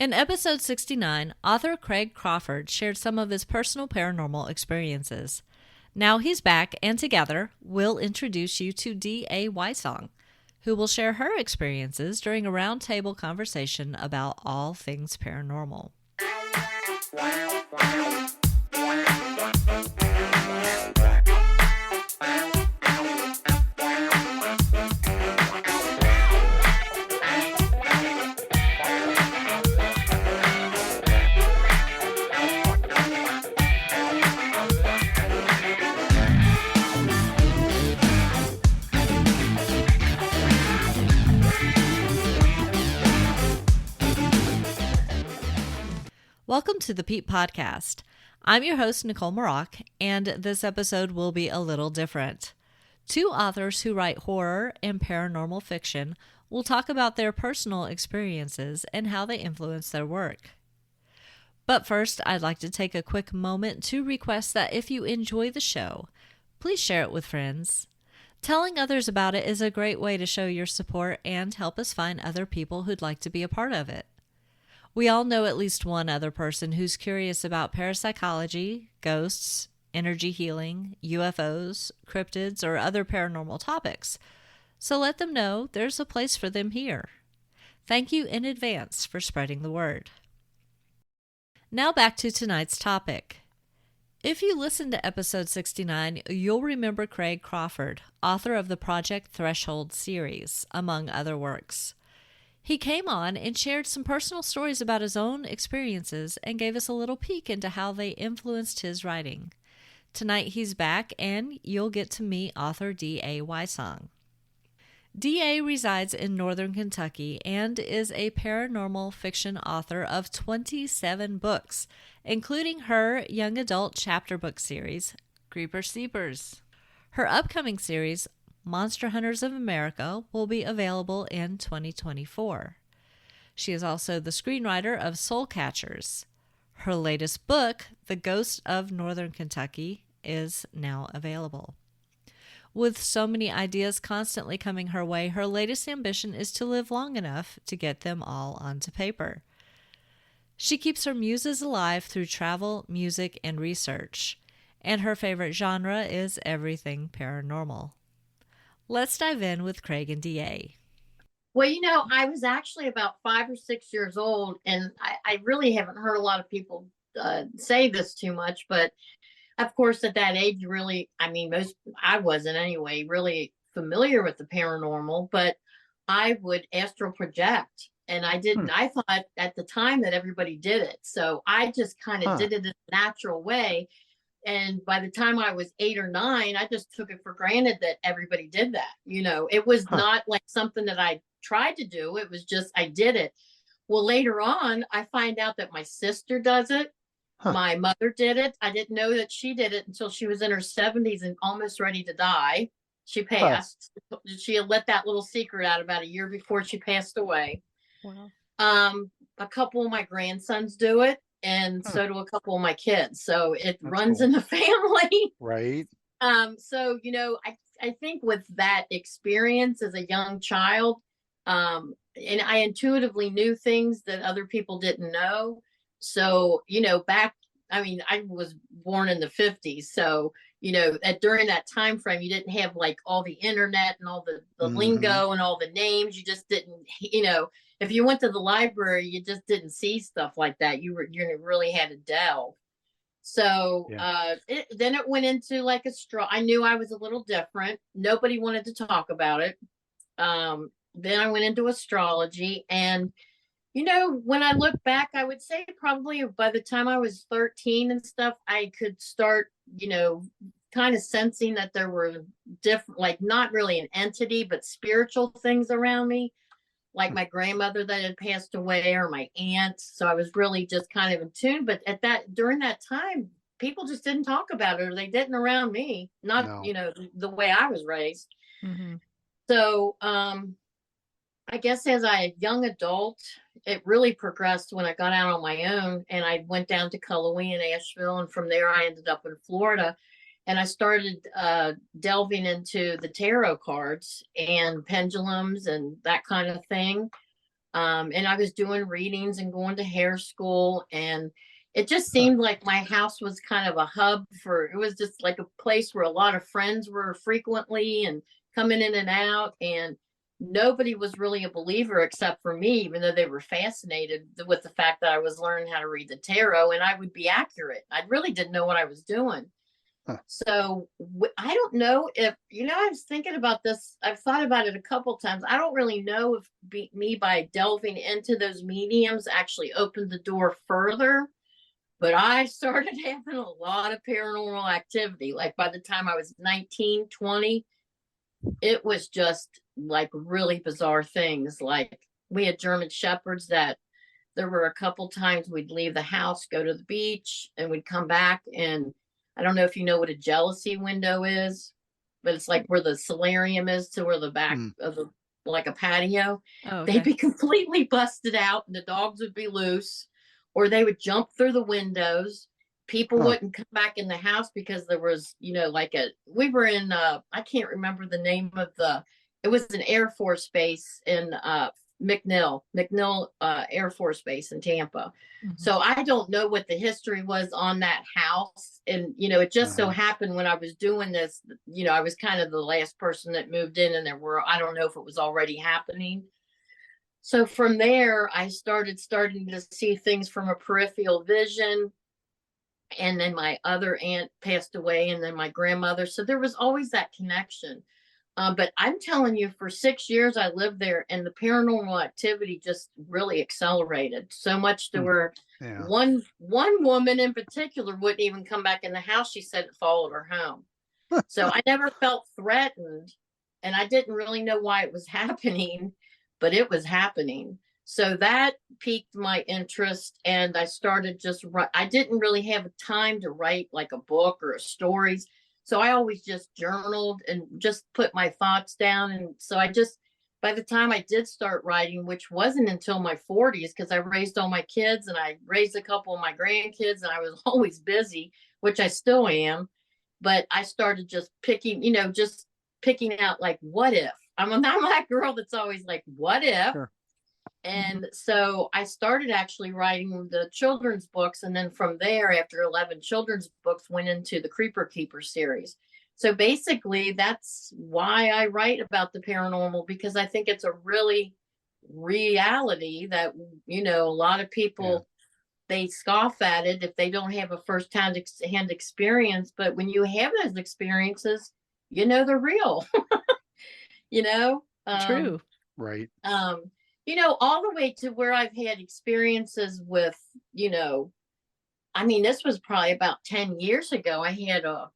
In episode 69, author Craig Crawford shared some of his personal paranormal experiences. Now he's back, and together, we'll introduce you to D.A. Wysong, who will share her experiences during a roundtable conversation about all things paranormal. Welcome to the Peep Podcast. I'm your host, Nicolle, and this episode will be a little different. Two authors who write horror and paranormal fiction will talk about their personal experiences and how they influence their work. But first, I'd like to take a quick moment to request that if you enjoy the show, please share it with friends. Telling others about it is a great way to show your support and help us find other people who'd like to be a part of it. We all know at least one other person who's curious about parapsychology, ghosts, energy healing, UFOs, cryptids, or other paranormal topics. So let them know there's a place for them here. Thank you in advance for spreading the word. Now back to tonight's topic. If you listened to episode 69, you'll remember Craig Crawford, author of the Project Threshold series, among other works. He came on and shared some personal stories about his own experiences and gave us a little peek into how they influenced his writing. Tonight he's back and you'll get to meet author D.A. Wysong. D.A. resides in northern Kentucky and is a paranormal fiction author of 27 books, including her young adult chapter book series, Creeper Seepers. Her upcoming series, Monster Hunters of America, will be available in 2024. She is also the screenwriter of Soul Catchers. Her latest book, The Ghost of Northern Kentucky, is now available. With so many ideas constantly coming her way, her latest ambition is to live long enough to get them all onto paper. She keeps her muses alive through travel, music, and research, and her favorite genre is everything paranormal. Let's dive in with Craig and D.A. Well, I was actually about 5 or 6 years old, and I really haven't heard a lot of people say this too much, but of course, at that age, I wasn't anyway, really familiar with the paranormal, but I would astral project, and I didn't, I thought at the time that everybody did it. So I just kind of did it in a natural way. And by the time I was 8 or 9, I just took it for granted that everybody did that. It was not like something that I tried to do. It was just, I did it. Well, later on, I find out that my sister does it. My mother did it. I didn't know that she did it until she was in her 70s and almost ready to die. She passed. She had let that little secret out about a year before she passed away. Wow. A couple of my grandsons do it. And so do a couple of my kids. So it runs in the family. Right. So, I think with that experience as a young child, and I intuitively knew things that other people didn't know. So, I was born in the 50s. So, during that time frame, you didn't have like all the internet and all the lingo and all the names. You just didn't, if you went to the library, you just didn't see stuff like that. You really had to delve. So then it went into like I knew I was a little different. Nobody wanted to talk about it. Then I went into astrology, and when I look back, I would say probably by the time I was 13 and stuff, I could start, kind of sensing that there were different, like not really an entity, but spiritual things around me, like my grandmother that had passed away or my aunt. So I was really just kind of in tune. But during that time, people just didn't talk about it, or they didn't around me, not, the way I was raised. Mm-hmm. So, I guess as a young adult, it really progressed when I got out on my own, and I went down to Cullowhee in Asheville. And from there, I ended up in Florida, and I started delving into the tarot cards and pendulums and that kind of thing. And I was doing readings and going to hair school, and it just seemed like my house was kind of a hub for, it was just like a place where a lot of friends were frequently and coming in and out, and nobody was really a believer except for me, even though they were fascinated with the fact that I was learning how to read the tarot and I would be accurate. I really didn't know what I was doing. Huh. So I don't know if, I was thinking about this. I've thought about it a couple times. I don't really know if me by delving into those mediums actually opened the door further, but I started having a lot of paranormal activity. Like by the time I was 19, 20, it was just like really bizarre things. Like we had German shepherds that there were a couple times we'd leave the house, go to the beach, and we'd come back. And I don't know if you know what a jealousy window is, but it's like where the solarium is to where the back of the, like a patio. Oh, okay. They'd be completely busted out and the dogs would be loose, or they would jump through the windows. People wouldn't come back in the house because there was, we were in, I can't remember the name of it was an Air Force base in McNill Air Force Base in Tampa. Mm-hmm. So I don't know what the history was on that house. And, it just so happened when I was doing this, I was kind of the last person that moved in, and I don't know if it was already happening. So from there, I starting to see things from a peripheral vision. And then my other aunt passed away, and then my grandmother. So there was always that connection. But I'm telling you, for 6 years I lived there, and the paranormal activity just really accelerated so much to where one woman in particular wouldn't even come back in the house. She said it followed her home. So I never felt threatened, and I didn't really know why it was happening, but it was happening. So that piqued my interest, and I started I didn't really have time to write like a book or stories. So I always just journaled and just put my thoughts down. And so by the time I did start writing, which wasn't until my 40s, because I raised all my kids and I raised a couple of my grandkids, and I was always busy, which I still am. But I started just picking out like, what if? I'm that girl that's always like, what if? Sure. And so I started actually writing the children's books. And then from there, after 11 children's books, went into the Creeper Keeper series. So basically, that's why I write about the paranormal, because I think it's a really reality that, a lot of people, they scoff at it if they don't have a first-hand experience. But when you have those experiences, they're real. True. Right. All the way to where I've had experiences with, this was probably about 10 years ago. I had a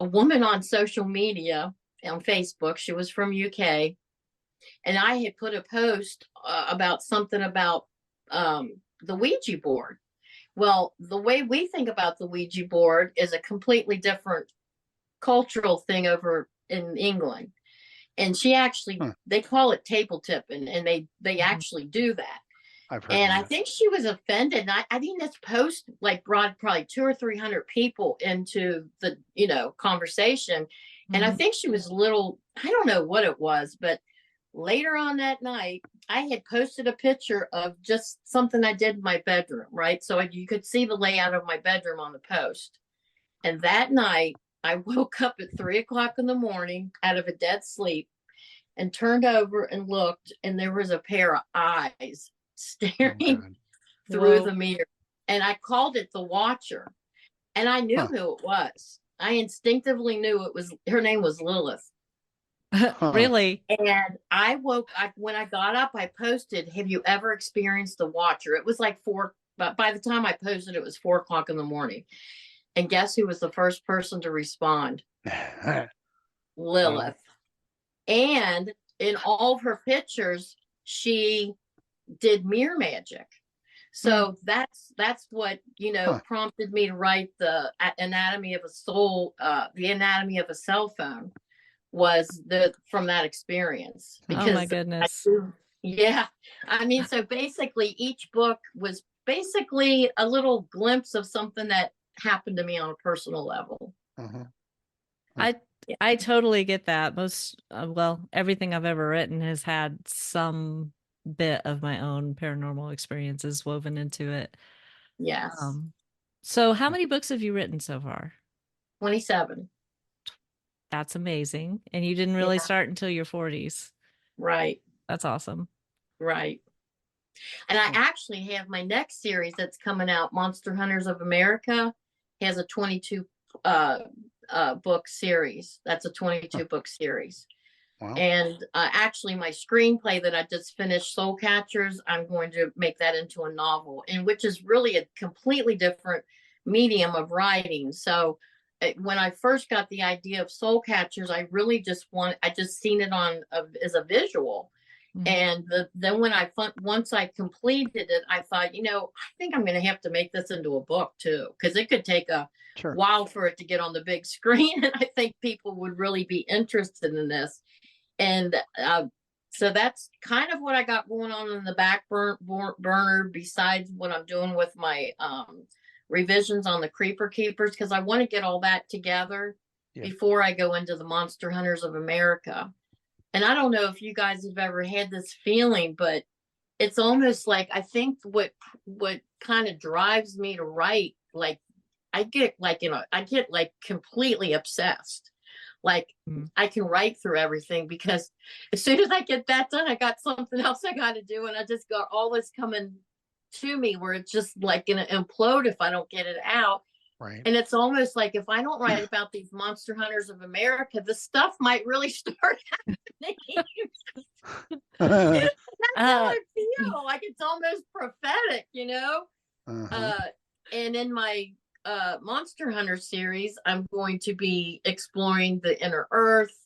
woman on social media on Facebook. She was from UK. And I had put a post about something about the Ouija board. Well, the way we think about the Ouija board is a completely different cultural thing over in England. And she actually, they call it table tipping, and they actually do that. I've heard and that. I think she was offended. And I think this post like brought probably 200 or 300 people into the, conversation. And I think she was a little, I don't know what it was, but later on that night, I had posted a picture of just something I did in my bedroom, right? So you could see the layout of my bedroom on the post. And that night, I woke up at 3:00 in the morning out of a dead sleep and turned over and looked, and there was a pair of eyes staring through the mirror. And I called it the Watcher. And I knew who it was. I instinctively knew her name was Lilith. Really? And when I got up, I posted, have you ever experienced the Watcher? It was like 4, but by the time I posted, it was 4:00 in the morning. And guess who was the first person to respond? Lilith. And in all of her pictures, she did mirror magic. So that's what, prompted me to write the anatomy of a soul, the anatomy of a cell phone was from that experience. Because oh my goodness. So basically each book was basically a little glimpse of something that happened to me on a personal level. I totally get that. Everything I've ever written has had some bit of my own paranormal experiences woven into it. Yes. So how many books have you written so far? 27. That's amazing. And you didn't really Yeah. start until your 40s. Right. That's awesome. Right. And I actually have my next series that's coming out, Monster Hunters of America, has a 22 book series. That's a 22 book series. Wow. And actually, my screenplay that I just finished, Soul Catchers, I'm going to make that into a novel, and which is really a completely different medium of writing. So when I first got the idea of Soul Catchers, I really I just seen it on as a visual. And then when once I completed it, I thought, I think I'm going to have to make this into a book too, because it could take a while for it to get on the big screen. And I think people would really be interested in this. And so that's kind of what I got going on in the back burner besides what I'm doing with my revisions on the Creeper Keepers, because I want to get all that together before I go into the Monster Hunters of America. And I don't know if you guys have ever had this feeling, but it's almost like, I think what kind of drives me to write, like I get like completely obsessed. Like I can write through everything, because as soon as I get that done, I got something else I got to do. And I just got all this coming to me where it's just like going to implode if I don't get it out. Right. And it's almost like if I don't write about these Monster Hunters of America, the stuff might really start happening. That's how I feel. Like it's almost prophetic, And in my Monster Hunter series, I'm going to be exploring the inner Earth,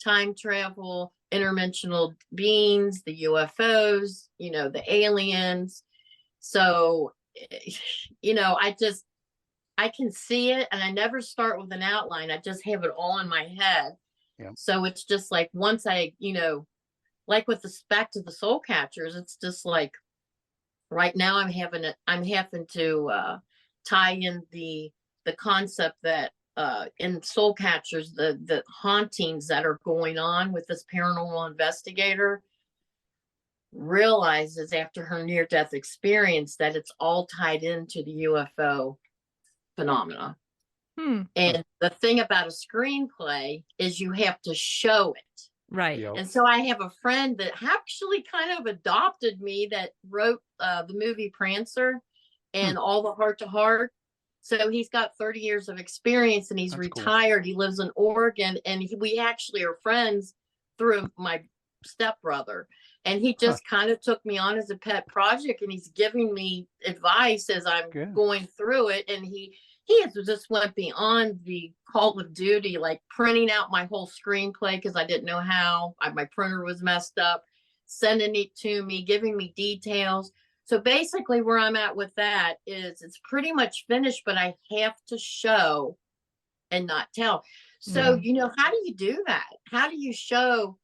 time travel, interdimensional beings, the UFOs, the aliens. So, I can see it, and I never start with an outline. I just have it all in my head. Yeah. So it's just like once I, like with back to the Soul Catchers, it's just like right now I'm having to tie in the concept that in Soul Catchers, the hauntings that are going on with this paranormal investigator realizes after her near-death experience that it's all tied into the UFO phenomena. And the thing about a screenplay is you have to show it. Right. Yep. And so I have a friend that actually kind of adopted me that wrote the movie Prancer and all the Heart to Heart. So he's got 30 years of experience, and he's retired. Cool. He lives in Oregon, and we actually are friends through my stepbrother. And he just kind of took me on as a pet project, and he's giving me advice as I'm going through it. And he has just went beyond the Call of Duty, like printing out my whole screenplay because I didn't know how. My printer was messed up, sending it to me, giving me details. So basically where I'm at with that is it's pretty much finished, but I have to show and not tell. So, how do you do that? How do you show?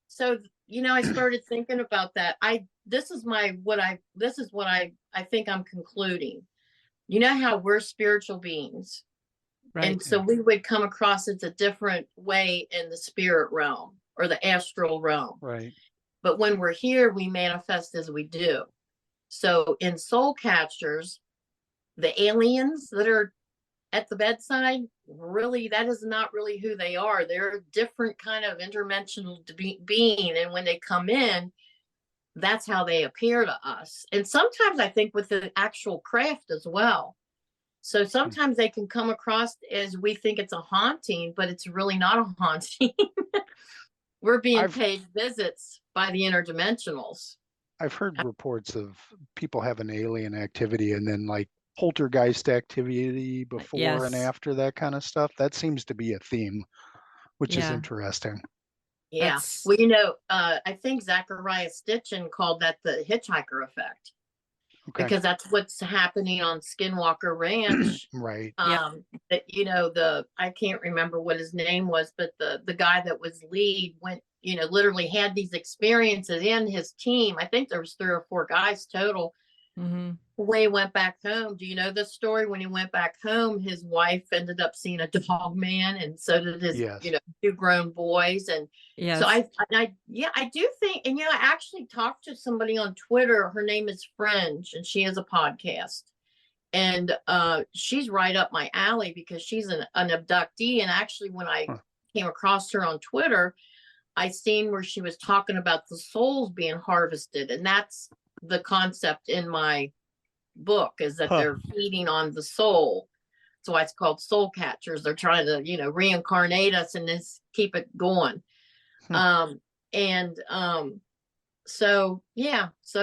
So, I started thinking about that. This is what I think I'm concluding. You know how we're spiritual beings. Right. And so we would come across it a different way in the spirit realm or the astral realm. Right. But when we're here, we manifest as we do. So in Soul Catchers, the aliens that are at the bedside, really, that is not really who they are. They're a different kind of interdimensional being. And when they come in, that's how they appear to us. And sometimes I think with the actual craft as well. So sometimes they can come across as we think it's a haunting, but it's really not a haunting. We're being paid visits by the interdimensionals. I've heard reports of people having alien activity and then like poltergeist activity before and after, that kind of stuff. That seems to be a theme, which is interesting. Yeah. Well, I think Zachariah Stitchin called that the hitchhiker effect. Okay. Because that's what's happening on Skinwalker Ranch. Right. I can't remember what his name was, but the guy that was lead went, literally had these experiences in his team. I think there was 3 or 4 guys total. Mm-hmm. when he went back home, do you know this story? When he went back home, his wife ended up seeing a dog man, and so did his, Yes. two grown boys. And so I do think, and I actually talked to somebody on Twitter. Her name is Fringe, and she has a podcast, and she's right up my alley because she's an abductee. And actually, when I came across her on Twitter, I seen where she was talking about the souls being harvested, and that's the concept in my book, is that they're feeding on the soul. So why it's called soul catchers. They're trying to reincarnate us and just keep it going. So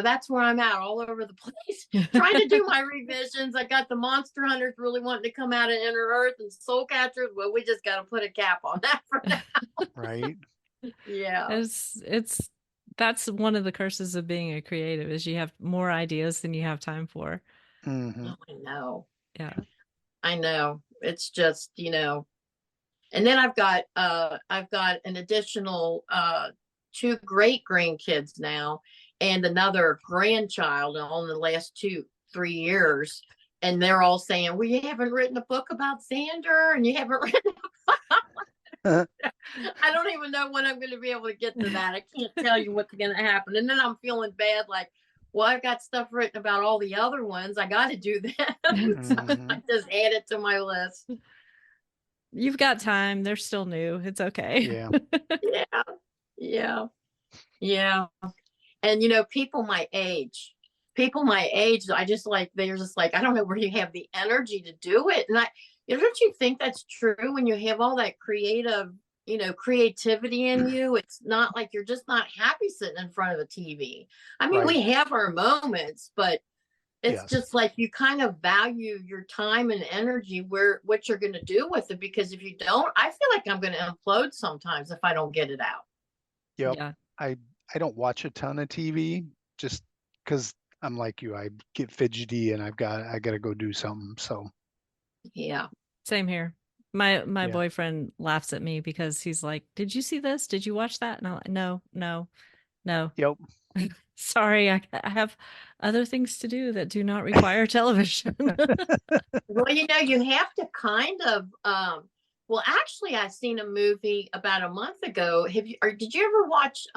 that's where I'm at, all over the place, trying to do my revisions. I got the monster hunters really wanting to come out of inner earth, and soul catchers, well, we just got to put a cap on that for now. Right. Yeah. That's one of the curses of being a creative, is you have more ideas than you have time for. Mm-hmm. Oh, I know. Yeah. I know. It's just, and then I've got an additional 2 great grandkids now, and another grandchild in the last 2-3 years. And they're all saying, well, you haven't written a book about Xander, and you haven't written a book. I don't even know when I'm going to be able to get to that. I can't tell you what's going to happen. And then I'm feeling bad, like, well, I've got stuff written about all the other ones. I got to do that. So I just add it to my list. You've got time. They're still new. It's okay. Yeah. And people my age, I just they're just like, I don't know where you have the energy to do it. And don't you think that's true when you have all that creative, creativity in you? It's not like you're just not happy sitting in front of a TV. I mean, we have our moments, but it's just like you kind of value your time and energy, what you're going to do with it. Because if you don't, I feel like I'm going to implode sometimes if I don't get it out. Yep. Yeah. I don't watch a ton of TV just because I'm like you. I get fidgety and I got to go do something. So yeah. Same here. My boyfriend laughs at me because he's like, "Did you see this? Did you watch that?" And I'm like, no. Yep. Sorry, I have other things to do that do not require television. Well, you have to kind of. Well, actually, I seen a movie about a month ago. Did you ever watch?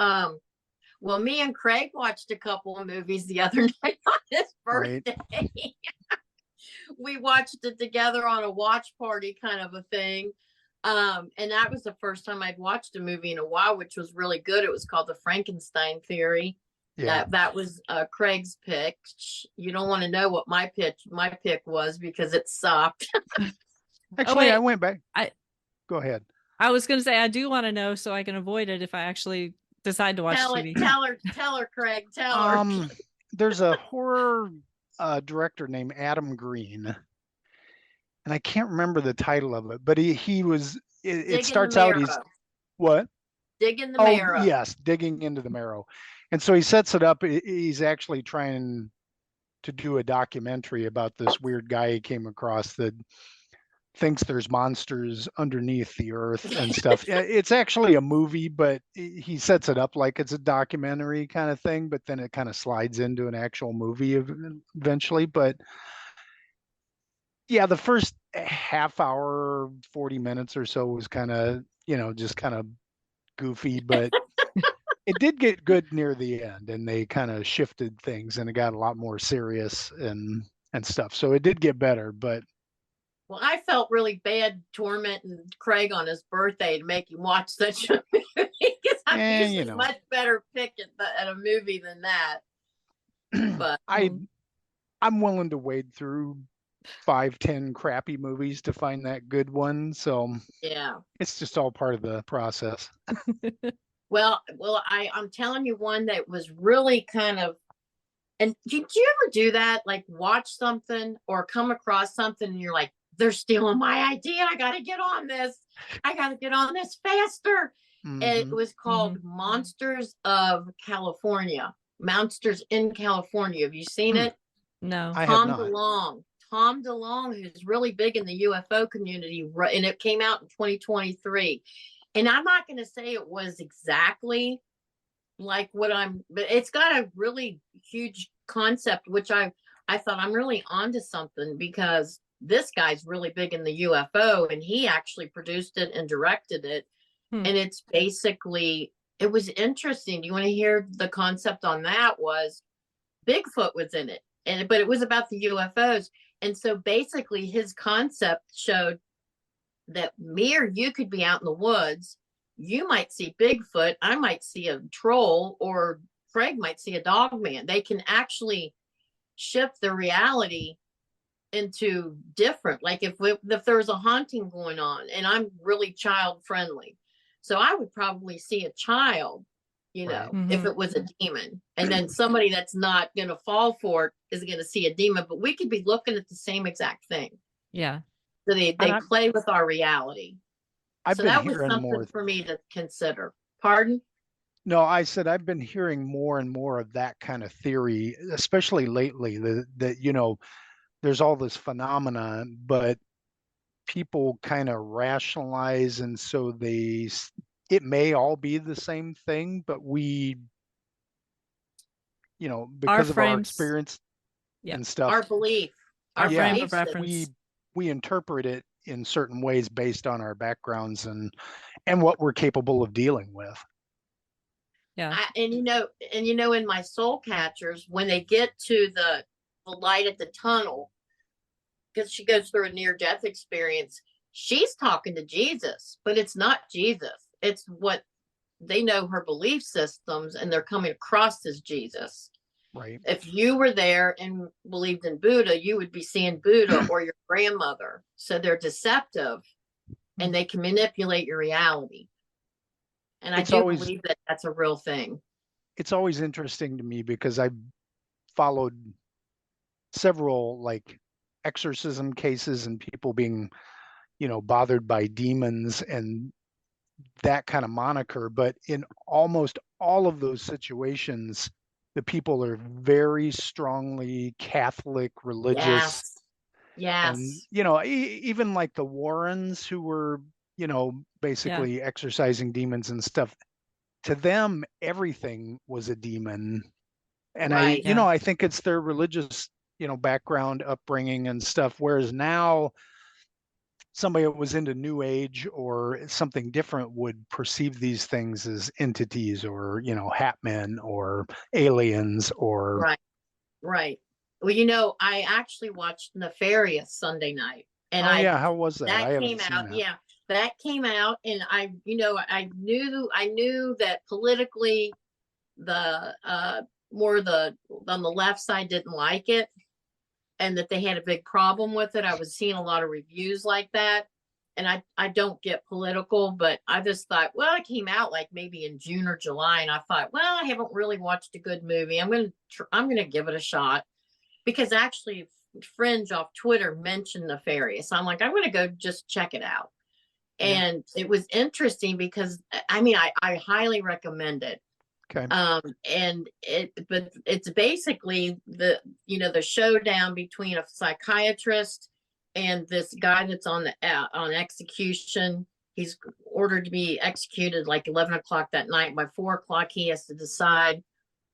Well, me and Craig watched a couple of movies the other night on his birthday. Right. We watched it together on a watch party kind of a thing. And that was the first time I'd watched a movie in a while, which was really good. It was called The Frankenstein Theory. Yeah. That was Craig's pick. You don't want to know what my pick was because it sucked. Actually, I went back. Go ahead. I was going to say, I do want to know so I can avoid it if I actually decide to watch TV. Tell her, Craig. Tell her. There's a horror director named Adam Green, and I can't remember the title of it, but he was. It starts out he's what? Digging the marrow. Yes, digging into the marrow, and so he sets it up. He's actually trying to do a documentary about this weird guy he came across that thinks there's monsters underneath the earth and stuff. It's actually a movie, but he sets it up like it's a documentary kind of thing, but then it kind of slides into an actual movie eventually. But yeah, the first half hour, 40 minutes or so was kind of, just kind of goofy, but it did get good near the end, and they kind of shifted things and it got a lot more serious and stuff. So it did get better, but well, I felt really bad tormenting Craig on his birthday to make him watch such a movie because I'm usually much better pick at a movie than that. But I'm willing to wade through 5-10 crappy movies to find that good one. So yeah, it's just all part of the process. Well, I'm telling you one that was really kind of. And did you ever do that? Like watch something or come across something and you're like, they're stealing my idea. I got to get on this. I got to get on this faster. Mm-hmm. It was called Monsters of California. Monsters in California. Have you seen it? No. Tom DeLonge, who's really big in the UFO community, and it came out in 2023. And I'm not going to say it was exactly like but it's got a really huge concept, which I I thought I'm really onto something, because this guy's really big in the UFO, and he actually produced it and directed it. And it's basically, it was interesting. Do you want to hear the concept on that? Was Bigfoot was in it, but it was about the UFOs. And so basically his concept showed that me or you could be out in the woods. You might see Bigfoot, I might see a troll, or Craig might see a dog man. They can actually shift the reality into different, like if there's a haunting going on, and I'm really child friendly, so I would probably see a child, Right. if it was a demon, and then somebody that's not going to fall for it is going to see a demon, but we could be looking at the same exact thing. Yeah. So they play with our reality. I've so been that was hearing something more. for me to consider. Pardon? No, I said I've been hearing more and more of that kind of theory, especially lately, that there's all this phenomenon, but people kind of rationalize, and so it may all be the same thing, but we, because of our experience and stuff, our belief, our frame of beliefs, reference, we interpret it in certain ways based on our backgrounds and what we're capable of dealing with. Yeah. And in my soul catchers, when they get to the light at the tunnel, because she goes through a near-death experience, she's talking to Jesus, but it's not Jesus. It's what they know, her belief systems, and they're coming across as Jesus. Right. If you were there and believed in Buddha, you would be seeing Buddha or your grandmother. So they're deceptive, and they can manipulate your reality. And I do believe that that's a real thing. It's always interesting to me because I've followed several like exorcism cases and people being, bothered by demons and that kind of moniker. But in almost all of those situations, the people are very strongly Catholic, religious. Yes. And, even like the Warrens who were, basically exorcising demons and stuff, to them, everything was a demon. And right. I think it's their religious, background, upbringing and stuff. Whereas now somebody that was into New Age or something different would perceive these things as entities or, hat men or aliens or. Right. Well, I actually watched Nefarious Sunday night. And how was that? I haven't came seen out. that. Yeah, that came out, and I knew that politically the more on the left side didn't like it, and that they had a big problem with it. I was seeing a lot of reviews like that, and I don't get political, but I just thought, well, it came out like maybe in June or July, and I thought, well, I haven't really watched a good movie. I'm gonna give it a shot, because actually Fringe off Twitter mentioned Nefarious. I'm like, I'm gonna go just check it out. And it was interesting because I highly recommend it. Okay. But it's basically the showdown between a psychiatrist and this guy that's on execution. He's ordered to be executed like 11 o'clock that night. By 4 o'clock, he has to decide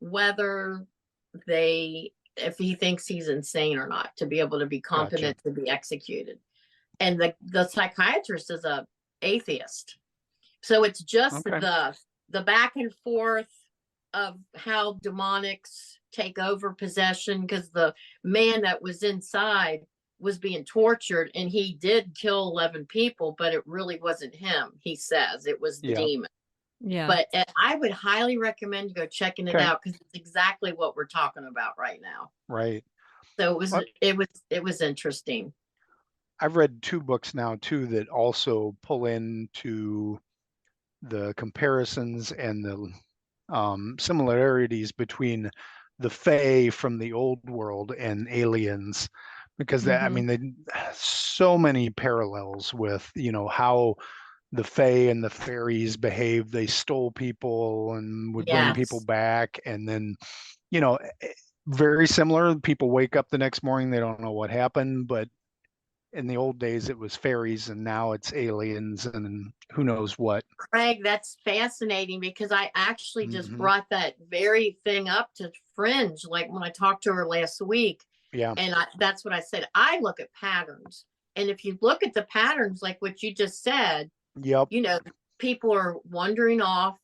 whether if he thinks he's insane or not, to be able to be competent to be executed. And the psychiatrist is a atheist. So it's just the back and forth of how demonics take over possession, because the man that was inside was being tortured, and he did kill 11 people, but it really wasn't him. He says it was the demon. Yeah. But I would highly recommend you go checking it out, because it's exactly what we're talking about right now. Right. So it was interesting. I've read 2 books now too that also pull into the comparisons and the similarities between the Fae from the old world and aliens, because so many parallels with how the Fae and the fairies behave. They stole people and would bring people back, and then very similar. People wake up the next morning, they don't know what happened, but in the old days it was fairies, and now it's aliens and who knows what. Craig, that's fascinating, because I actually just brought that very thing up to Fringe, like when I talked to her last week. Yeah. And that's what I said. I look at patterns. And if you look at the patterns, like what you just said, Yep. People are wandering off.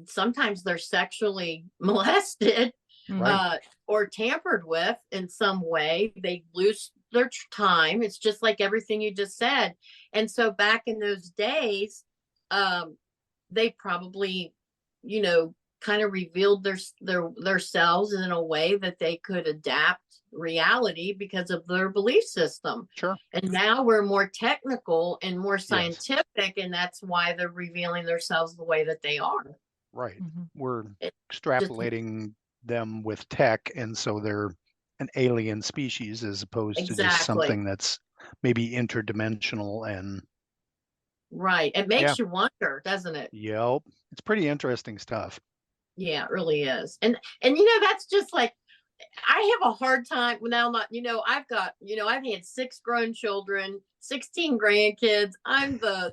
Sometimes they're sexually molested, Right. or tampered with in some way. They lose their time. It's just like everything you just said. And so back in those days, they probably, kind of revealed their selves in a way that they could adapt reality because of their belief system. Sure. And now we're more technical and more Yes. scientific, and that's why they're revealing themselves the way that they are. Right. Mm-hmm. We're extrapolating them with tech, and so they're an alien species as opposed to just something that's maybe interdimensional and right. It makes you wonder, doesn't it? Yep. It's pretty interesting stuff. Yeah, it really is. And that's just like, I have a hard time now. Not, I've had 6 grown children, 16 grandkids. I'm the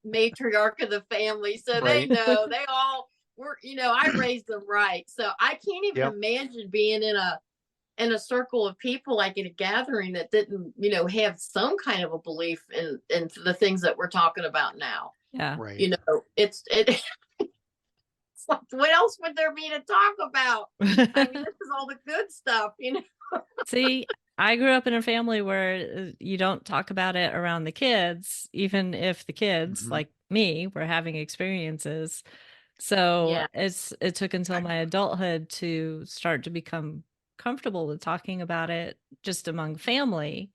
matriarch of the family, so they Right. know they all were. I raised them right, so I can't even Yep. imagine being in a circle of people, like in a gathering, that didn't have some kind of a belief in the things that we're talking about now. Yeah. Right. It's like, what else would there be to talk about? I mean, this is all the good stuff, See, I grew up in a family where you don't talk about it around the kids, even if the kids, like me, were having experiences. So it took until my adulthood to start to become comfortable with talking about it just among family.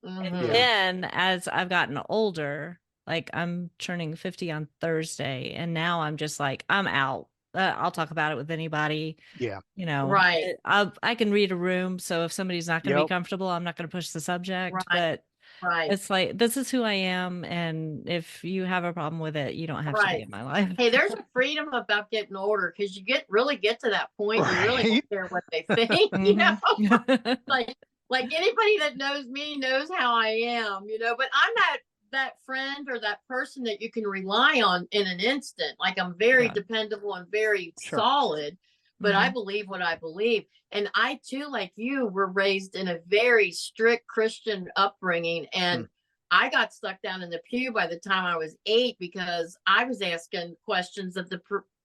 And then as I've gotten older, like I'm turning 50 on Thursday, and now I'm just like, I'm out. I'll talk about it with anybody. Yeah. Right. I can read a room. So if somebody's not going to be comfortable, I'm not going to push the subject. But it's like, this is who I am. And if you have a problem with it, you don't have to be in my life. Hey, there's a freedom about getting older, because you really get to that point. You really don't care what they think, like anybody that knows me knows how I am, but I'm not that friend or that person that you can rely on in an instant. Like, I'm very dependable and very solid, but I believe what I believe. And I too, like you, were raised in a very strict Christian upbringing, and I got stuck down in the pew by the time I was 8, because I was asking questions that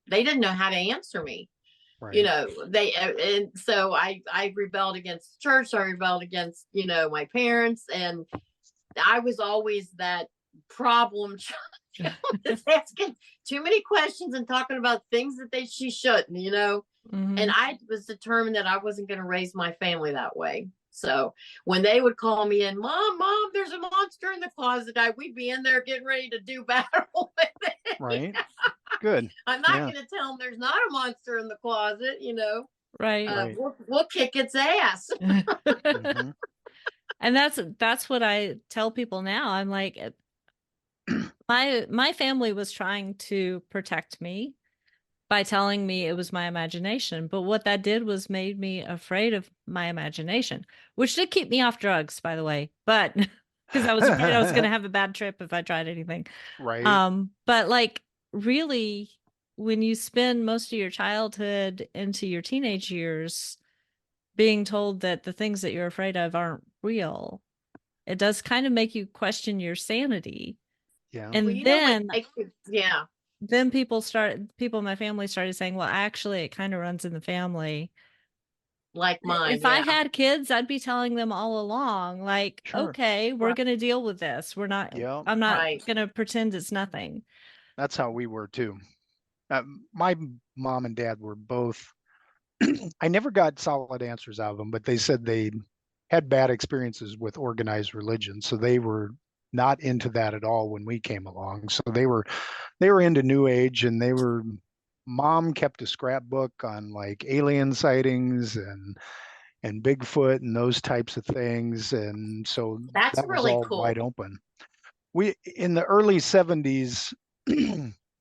they didn't know how to answer me. Right. And so I rebelled against the church. I rebelled against, my parents, and I was always that problem child, just asking too many questions and talking about things that she shouldn't, and I was determined that I wasn't going to raise my family that way. So when they would call me in, mom, there's a monster in the closet, we'd be in there getting ready to do battle with it. Right. Good. I'm not going to tell them there's not a monster in the closet, Right. We'll kick its ass. And that's what I tell people now. I'm like, my family was trying to protect me by telling me it was my imagination. But what that did was made me afraid of my imagination, which did keep me off drugs, by the way. But because I was afraid I was going to have a bad trip if I tried anything. Right. But like, really, when you spend most of your childhood into your teenage years being told that the things that you're afraid of aren't real, it does kind of make you question your sanity. Yeah. And well, then people in my family started saying, well, actually, it kind of runs in the family. Like mine. If I had kids, I'd be telling them all along, like, okay, we're going to deal with this. I'm not going to pretend it's nothing. That's how we were too. My mom and dad were both, I never got solid answers out of them, but they said they had bad experiences with organized religion. So they were not into that at all when we came along. So they were into New Age, and mom kept a scrapbook on like alien sightings and Bigfoot and those types of things. And so that's that was really all cool. wide open. We, in the early 70s,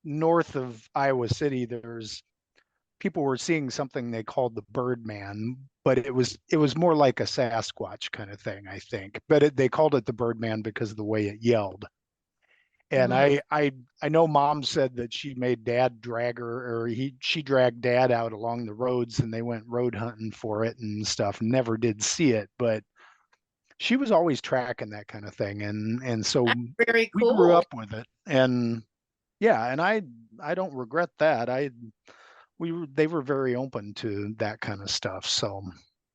north of Iowa City, people were seeing something they called the Birdman, but it was more like a Sasquatch kind of thing, I think. But they called it the Birdman because of the way it yelled. And I know mom said that she made dad drag her, or she dragged dad out along the roads and they went road hunting for it and stuff. Never did see it, but she was always tracking that kind of thing. And so That's very we grew cool. up with it. And yeah, and I don't regret that. They were very open to that kind of stuff. So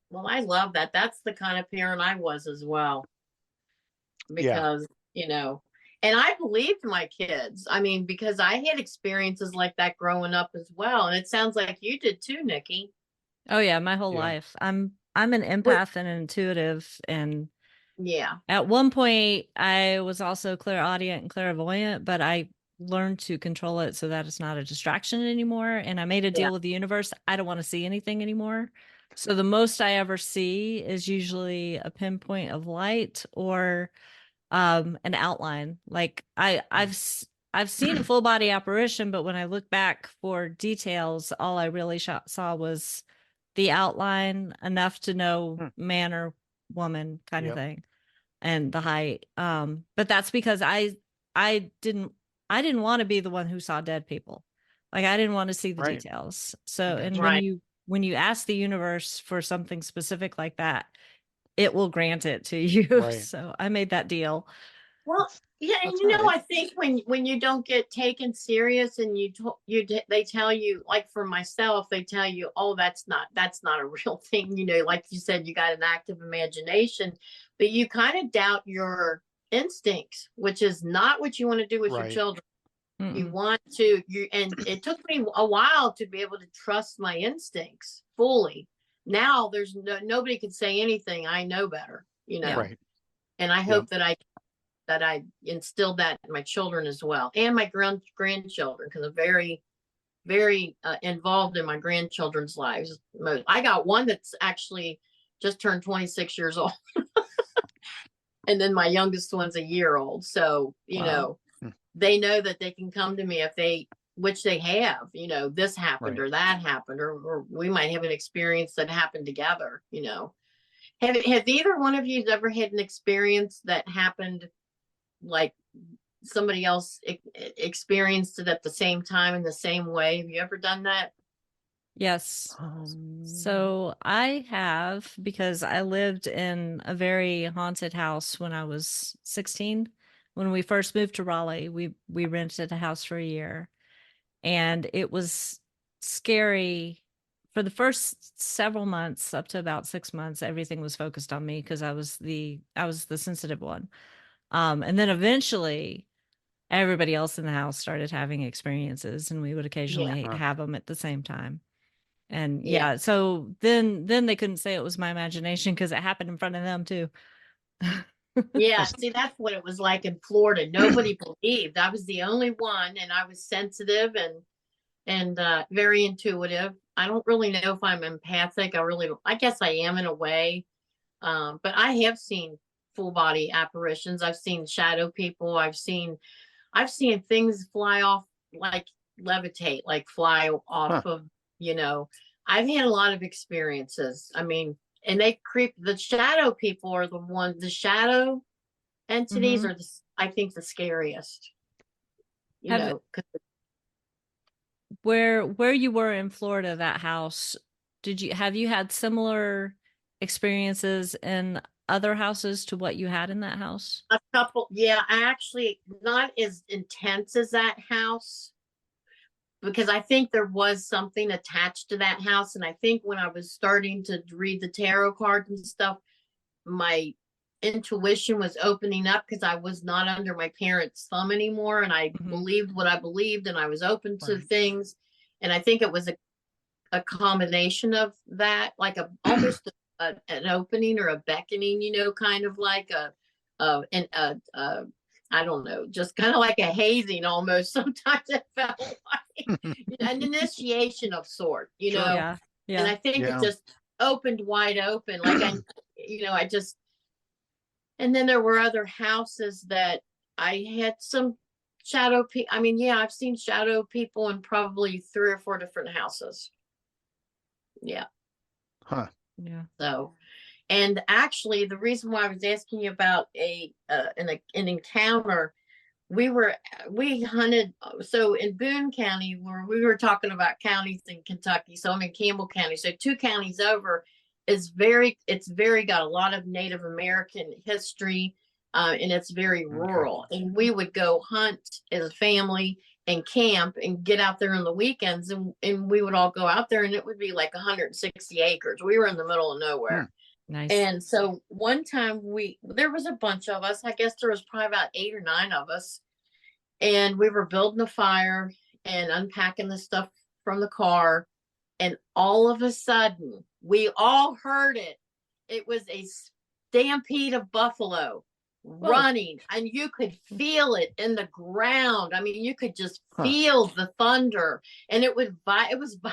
Well, I love that. That's the kind of parent I was as well, yeah, because, you know, and I believed my kids. I mean, because I had experiences like that growing up as well. And it sounds like you did too, Nikki. Oh yeah, my whole yeah, life. I'm an What? empath and an intuitive, and Yeah. at one point I was also clairaudient and clairvoyant, but I learned to control it so that it's not a distraction anymore. And I made a Yeah. deal with the universe. I don't want to see anything anymore. So the most I ever see is usually a pinpoint of light or an outline. Like I've seen a full body apparition, but when I look back for details, all I really saw was the outline, enough to know Hmm. man or woman kind of Yep. thing, and the height. But that's because I didn't I didn't want to be the one who saw dead people. Like I didn't want to see the Right. details. I So, got and you. Right. when you ask the universe for something specific like that, it will grant it to you. Right. So I made that deal. Well, yeah, and That's you know, nice. I think when you don't get taken serious and they tell you, like for myself, they tell you, oh, that's not a real thing. You know, like you said, you got an active imagination, but you kind of doubt your instincts, which is not what you want to do with your Right. children. You Mm-mm. want to you and it took me a while to be able to trust my instincts fully. Now there's nobody can say anything. I know better, you Yeah. know. Right. And I Yep. hope that I instilled that in my children as well, and my grandchildren, because I'm very involved in my grandchildren's lives. I got one that's actually just turned 26 years old, and then my youngest one's a year old. So Wow. Hmm. they know that they can come to me if they, which they have. This happened Right. or that happened, or we might have an experience that happened together. Have either one of you ever had an experience that happened like somebody else experienced it at the same time in the same way? Have you ever done that? Yes. Um, So I have, because I lived in a very haunted house when I was 16. When we first moved to Raleigh, we rented a house for a year, and it was scary for the first several months. Up to about 6 months, everything was focused on me because I was the sensitive one. And then eventually everybody else in the house started having experiences, and we would Yeah. occasionally huh. have them at the same time. And Yeah. yeah, so then they couldn't say it was my imagination because it happened in front of them too. Yeah. That's See, that's what it was like in Florida. Nobody believed. I was the only one, and I was sensitive and very intuitive. I don't really know if I'm empathic. I guess I am in a way. But I have seen full body apparitions. I've seen shadow people. I've seen things fly off, like levitate, like fly off huh. of, you know, I've had a lot of experiences. I mean, and the shadow people are the shadow entities Hmm. are I think the scariest, Have 'cause where you were in Florida, that house, have you had similar experiences in other houses to what you had in that house? a couple, yeah, I actually not as intense as that house, because I think there was something attached to that house. And I think when I was starting to read the tarot cards and stuff, my intuition was opening up because I was not under my parents' thumb anymore. And I Hmm. believed what I believed, and I was open to Right. things. And I think it was a combination of that, like almost an opening or a beckoning, kind of like I don't know, just kind of like a hazing almost. Sometimes it felt like an initiation of sort, Sure. Yeah. and Yeah. I think it Yeah. just opened wide open. Like I just, and then there were other houses that I had some shadow people. I mean, yeah, I've seen shadow people in probably 3 or 4 different houses. Yeah. Huh. Yeah. So, and actually, the reason why I was asking you about an encounter we hunted. So in Boone County, where we were talking about counties in Kentucky, so I'm in Campbell County. So 2 counties over it's very got a lot of Native American history, and it's very rural. And we would go hunt as a family and camp and get out there on the weekends, and we would all go out there, and it would be like 160 acres. We were in the middle of nowhere. Nice. And so one time there was a bunch of us. I guess there was probably about 8 or 9 of us. And we were building a fire and unpacking the stuff from the car. And all of a sudden, we all heard it. It was a stampede of buffalo running, and you could feel it in the ground. I mean, you could just feel the thunder, and it was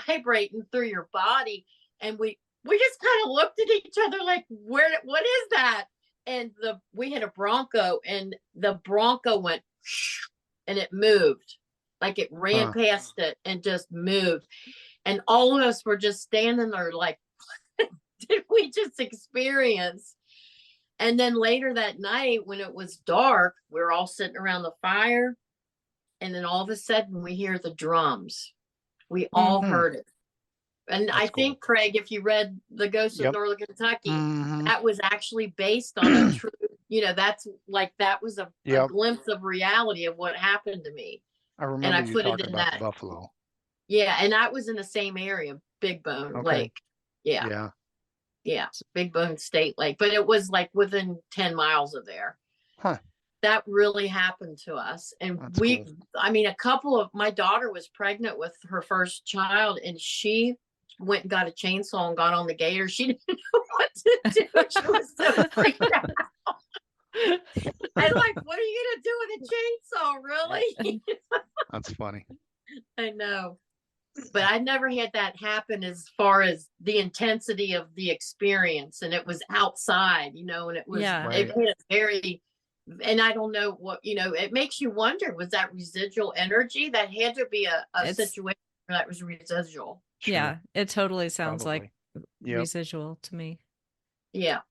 vibrating through your body. And we just kind of looked at each other like, what is that? And we had a Bronco, and the Bronco went and it moved, like it ran past it and just moved. And all of us were just standing there like, did we just experience? And then later that night, when it was dark, we were all sitting around the fire. And then all of a sudden we hear the drums. We all heard it. And that's think, Craig, if you read The Ghost of Northern Kentucky, that was actually based on a true, that was a glimpse of reality of what happened to me. I remember and I you put talking it in about that. the buffalo. Yeah, and that was in the same area, Big Bone Lake. Yeah, Big Bone State Lake. But it was like within 10 miles of there. That really happened to us. And my daughter was pregnant with her first child, and she went and got a chainsaw and got on the gator. She didn't know what to do. She was so freaked out. I'm like, what are you gonna do with a chainsaw, really? That's funny. I know. But I never had that happen as far as the intensity of the experience. And it was outside, and it was it was very, and I don't know what, it makes you wonder, was that residual energy? That had to be a situation that was residual. Yeah, it totally sounds like residual to me. Yeah.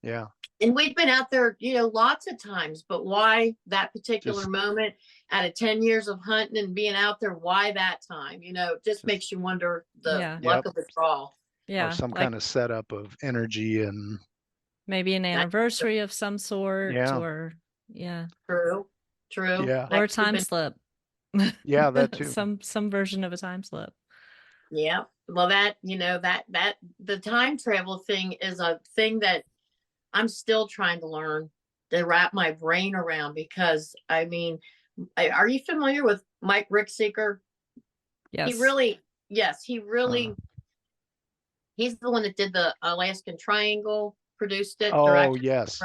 Yeah. And we've been out there, lots of times, but why that particular moment out of 10 years of hunting and being out there, why that time, just makes you wonder the luck of the draw. Yeah. Or some kind of setup of energy, and maybe an anniversary of some sort. Or True. Yeah. Or a time slip. Yeah, that too. Some version of a time slip. Yeah. Well, that the time travel thing is a thing that I'm still trying to learn to wrap my brain around, because are you familiar with Mike Rickseeker? Yes. He's the one that did the Alaskan Triangle, produced it. Oh, yes.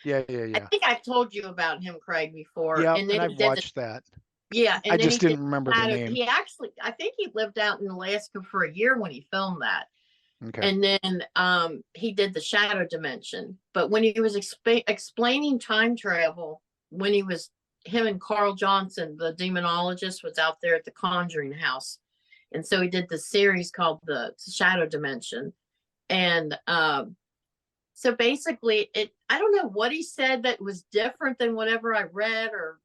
Yeah. I think I've told you about him, Craig, before. Yeah, and I've watched that. Yeah. And I just didn't remember the name. I think he lived out in Alaska for a year when he filmed that. Okay. And then he did the shadow dimension. But when he was explaining time travel, him and Carl Johnson, the demonologist, was out there at the Conjuring House. And so he did the series called the Shadow Dimension. And so basically, I don't know what he said that was different than whatever I read or,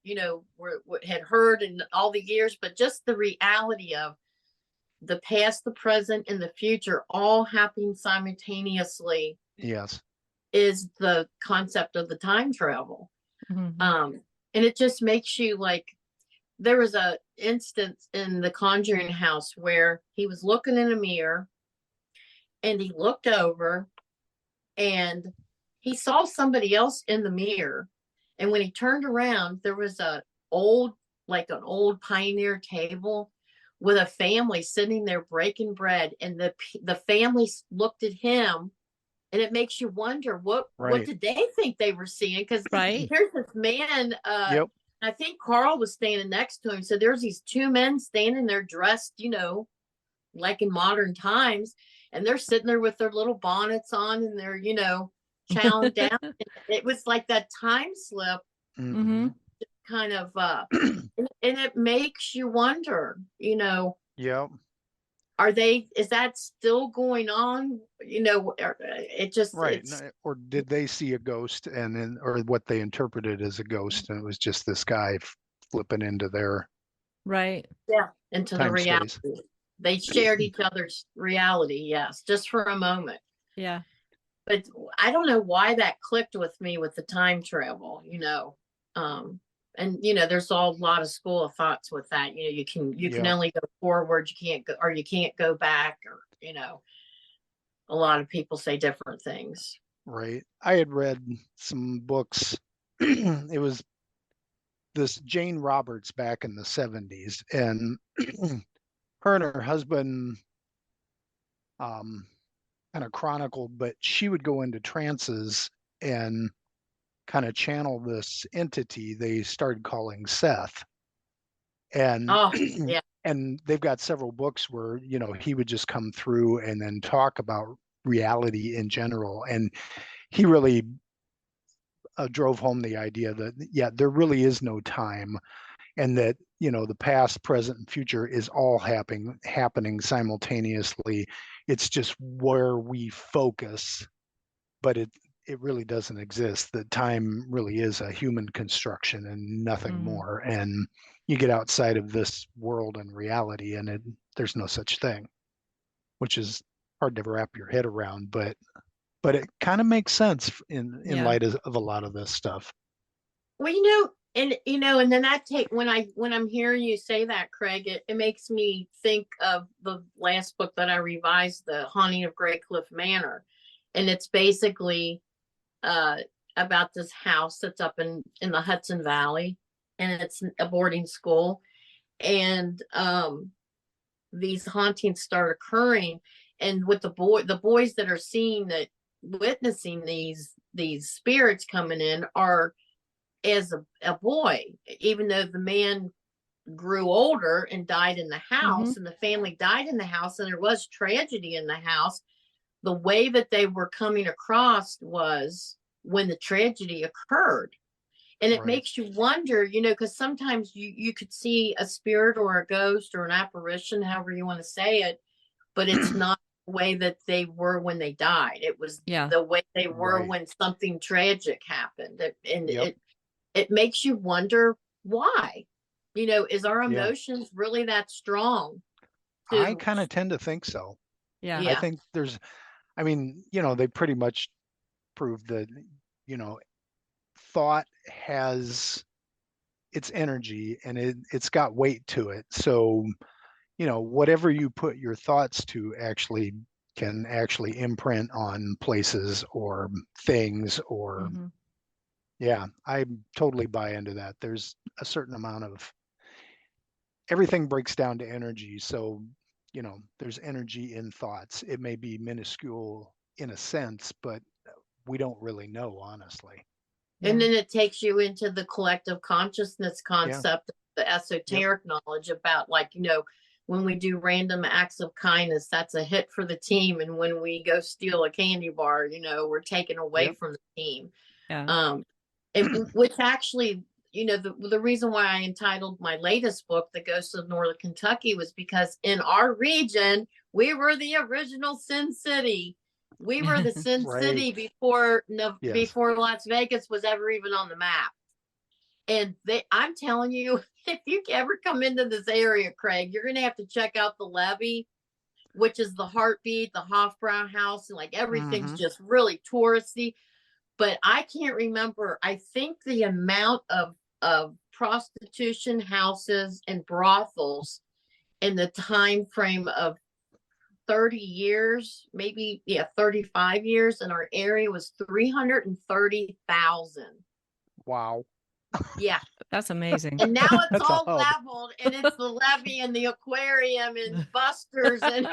had heard in all the years, but just the reality of the past, the present, and the future all happening simultaneously. Yes. Is the concept of the time travel. Mm-hmm. And it just makes you like, there was a instance in the Conjuring House where he was looking in a mirror, and he looked over and he saw somebody else in the mirror. And when he turned around, there was an old pioneer table with a family sitting there breaking bread, and the family looked at him, and it makes you wonder what did they think they were seeing? Because here's this man. I think Carl was standing next to him. So there's these 2 men standing there dressed, like in modern times, and they're sitting there with their little bonnets on, and they're chowing down. It was like that time slip. Mm-hmm. Kind of and it makes you wonder, Yeah. is that still going on? It just, Right. it's, Or did they see a ghost or what they interpreted as a ghost, and it was just this guy flipping into their Right. yeah, into the time reality. space? They shared each other's reality, yes, just for a moment. Yeah. But I don't know why that clicked with me with the time travel, and there's a lot of school of thoughts with that. You can Yeah. only go forward, you can't go back, or a lot of people say different things. Right. I had read some books. It was this Jane Roberts back in the 70s, and her and her husband um, kind of chronicled, but she would go into trances and kind of channel this entity they started calling Seth. And Oh, yeah. and they've got several books where, he would just come through and then talk about reality in general. And he really drove home the idea that, yeah, there really is no time, and that, the past, present, and future is all happening simultaneously. It's just where we focus, but it really doesn't exist. That time really is a human construction and nothing more. And you get outside of this world and reality, and there's no such thing, which is hard to wrap your head around, but it kind of makes sense in light of a lot of this stuff. Well, and then when I'm hearing you say that, Craig, it makes me think of the last book that I revised, The Haunting of Grey Cliff Manor. And it's basically about this house that's up in the Hudson Valley, and it's a boarding school. And these hauntings start occurring, and with the boys that are witnessing these spirits coming in are as a boy, even though the man grew older and died in the house, and the family died in the house, and there was tragedy in the house. The way that they were coming across was when the tragedy occurred. And it makes you wonder, because sometimes you could see a spirit or a ghost or an apparition, however you want to say it, but it's not the way that they were when they died. It was the way they were when something tragic happened. And it makes you wonder why. Is our emotions really that strong? I kind of tend to think so. Yeah. I think they pretty much proved that, thought has its energy, and it's got weight to it. So, whatever you put your thoughts to can actually imprint on places or things or I totally buy into that. There's a certain amount of everything breaks down to energy. So, there's energy in thoughts. It may be minuscule in a sense, but we don't really know, honestly. And then it takes you into the collective consciousness concept, the esoteric knowledge about, when we do random acts of kindness, that's a hit for the team. And when we go steal a candy bar, we're taken away from the team. Yeah. Which actually, the reason why I entitled my latest book, The Ghosts of Northern Kentucky, was because in our region, we were the original Sin City. We were the Sin City before Las Vegas was ever even on the map. And I'm telling you, if you ever come into this area, Craig, you're going to have to check out the Levee, which is the Heartbeat, the Hofbrau House, and everything's just really touristy. But I can't remember. I think the amount of prostitution houses and brothels in the time frame of 30 years, maybe 35 years in our area was 330,000. Wow. Yeah. That's amazing. And now it's all leveled, and it's the Levee and the aquarium and Buster's and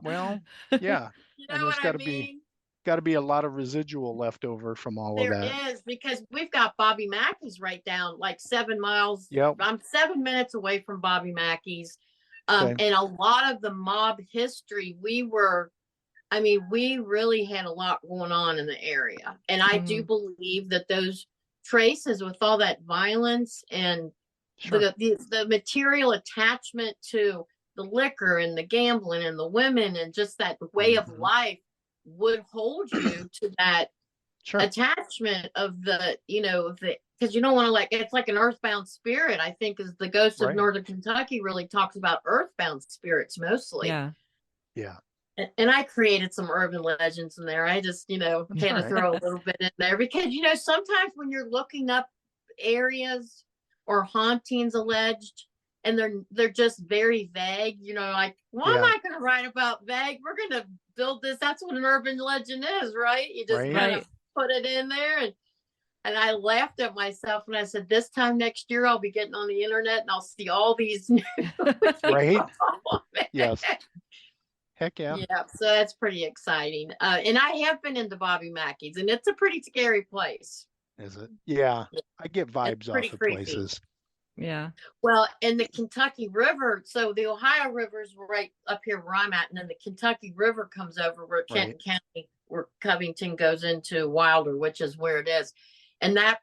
well, yeah. and what I mean? Got to be a lot of residual left over from all of that. There is, because we've got Bobby Mackey's right down 7 miles. Yep. I'm 7 minutes away from Bobby Mackey's. And a lot of the mob history, we really had a lot going on in the area. And I do believe that those traces, with all that violence and the material attachment to the liquor and the gambling and the women and just that way of life would hold you to that attachment of the, because you don't want to it's like an earthbound spirit, I think, is the ghost of Northern Kentucky really talks about earthbound spirits mostly. Yeah. And I created some urban legends in there. I just, had to throw a little bit in there because, sometimes when you're looking up areas or hauntings alleged and they're just very vague, like, well, I'm not going to write about vague. We're going to build this. That's what an urban legend is, right? You just kind of put it in there. And I laughed at myself and I said, this time next year, I'll be getting on the internet and I'll see all these new Yes. Heck yeah. Yeah, so that's pretty exciting. And I have been into Bobby Mackey's, and it's a pretty scary place. Is it? Yeah. I get vibes off of places. Yeah. Well, in the Kentucky River, so the Ohio River is right up here where I'm at, and then the Kentucky River comes over where Kenton County, where Covington goes into Wilder, which is where it is. And that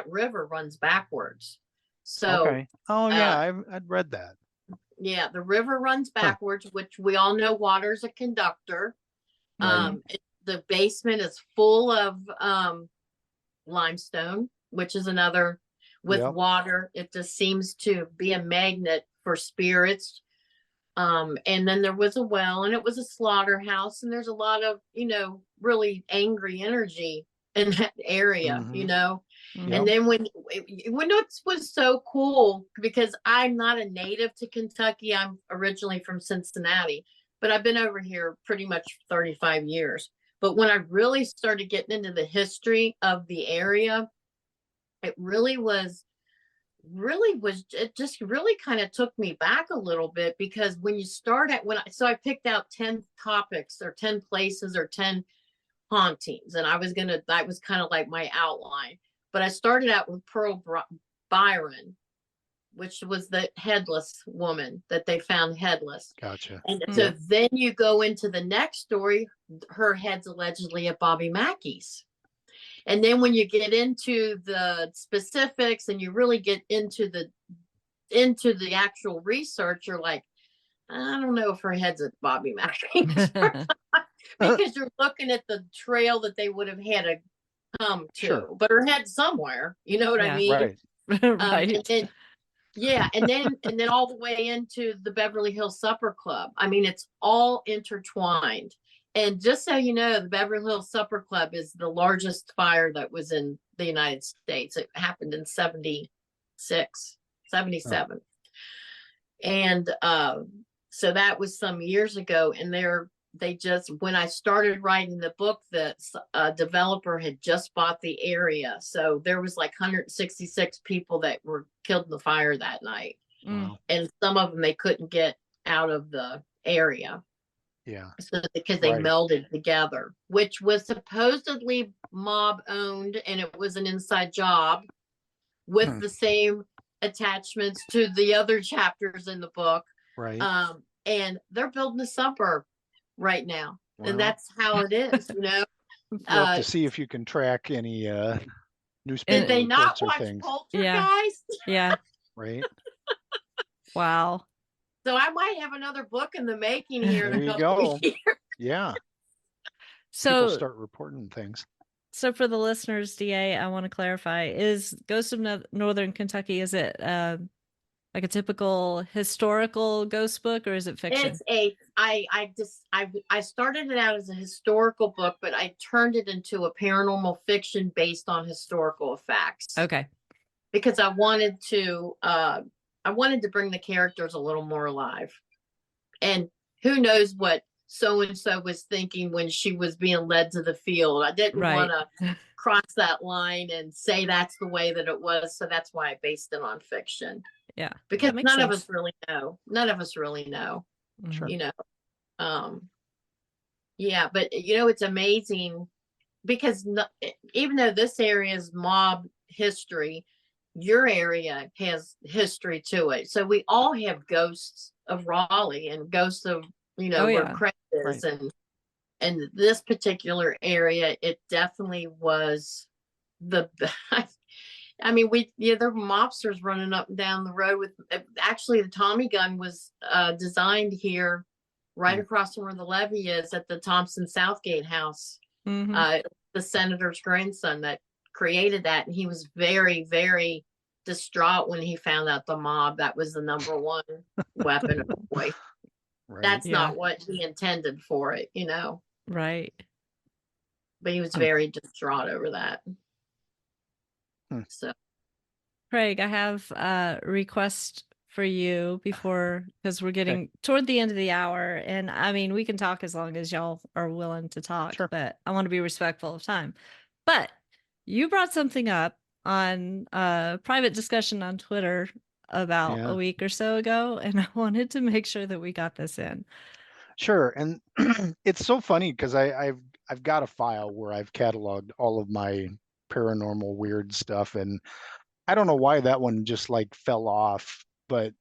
river runs backwards. So, oh yeah, I'd read that. Yeah, the river runs backwards, which we all know water's a conductor. The basement is full of limestone, which is another with water. It just seems to be a magnet for spirits. And then there was a well, and it was a slaughterhouse, and there's a lot of, really angry energy in that area, And then when it was so cool, because I'm not a native to Kentucky, I'm originally from Cincinnati, but I've been over here pretty much 35 years. But when I really started getting into the history of the area, it just really kind of took me back a little bit, because when you start I picked out 10 topics or 10 places or 10 hauntings, and that was kind of like my outline. But I started out with Pearl Byron, which was the headless woman that they found headless. Gotcha. And so then you go into the next story, her head's allegedly at Bobby Mackey's. And then when you get into the specifics and you really get into the actual research, you're like, I don't know if her head's at Bobby Mackey's. Because you're looking at the trail that they would have had to come to, but her head's somewhere. You know what I mean? Right. And then all the way into the Beverly Hills Supper Club. I mean, it's all intertwined. And just so you know, the Beverly Hills Supper Club is the largest fire that was in the United States. It happened in 77. And so that was some years ago. And when I started writing the book, the developer had just bought the area. So there was like 166 people that were killed in the fire that night. Wow. And some of them, they couldn't get out of the area. Yeah. So, because they melded together, which was supposedly mob owned, and it was an inside job with the same attachments to the other chapters in the book. Right. And they're building a suburb right now. Wow. And that's how it is, You'll have to see if you can track any newspaper did they not watch things. Poltergeist? Yeah. Right. Wow. So I might have another book in the making here. There you go. Yeah. So people start reporting things. So for the listeners, DA, I want to clarify: is Ghost of Northern Kentucky, is it like a typical historical ghost book, or is it fiction? I started it out as a historical book, but I turned it into a paranormal fiction based on historical facts. Okay. Because I wanted to bring the characters a little more alive. And who knows what so-and-so was thinking when she was being led to the field. I didn't want to cross that line and say that's the way that it was. So that's why I based it on fiction. Yeah. Because none of us really know. Sure. Yeah, but it's amazing because even though this area is mob history, your area has history to it. So we all have ghosts of Raleigh and ghosts of, where Craig is. Right. And this particular area, it definitely was I mean, there were mobsters running up and down the road with, actually the Tommy gun was designed here right across from where the levee is at the Thompson Southgate house. The senator's grandson that created that. And he was very, very distraught when he found out the mob, that was the number one weapon of choice. Right. That's not what he intended for it, you know? Right. But he was very distraught over that. So, Craig, I have a request for you because we're getting toward the end of the hour. And I mean, we can talk as long as y'all are willing to talk, but I want to be respectful of time. But you brought something up on a private discussion on Twitter about a week or so ago, and I wanted to make sure that we got this in. Sure. And it's so funny because I've got a file where I've cataloged all of my paranormal weird stuff, and I don't know why that one just like fell off, but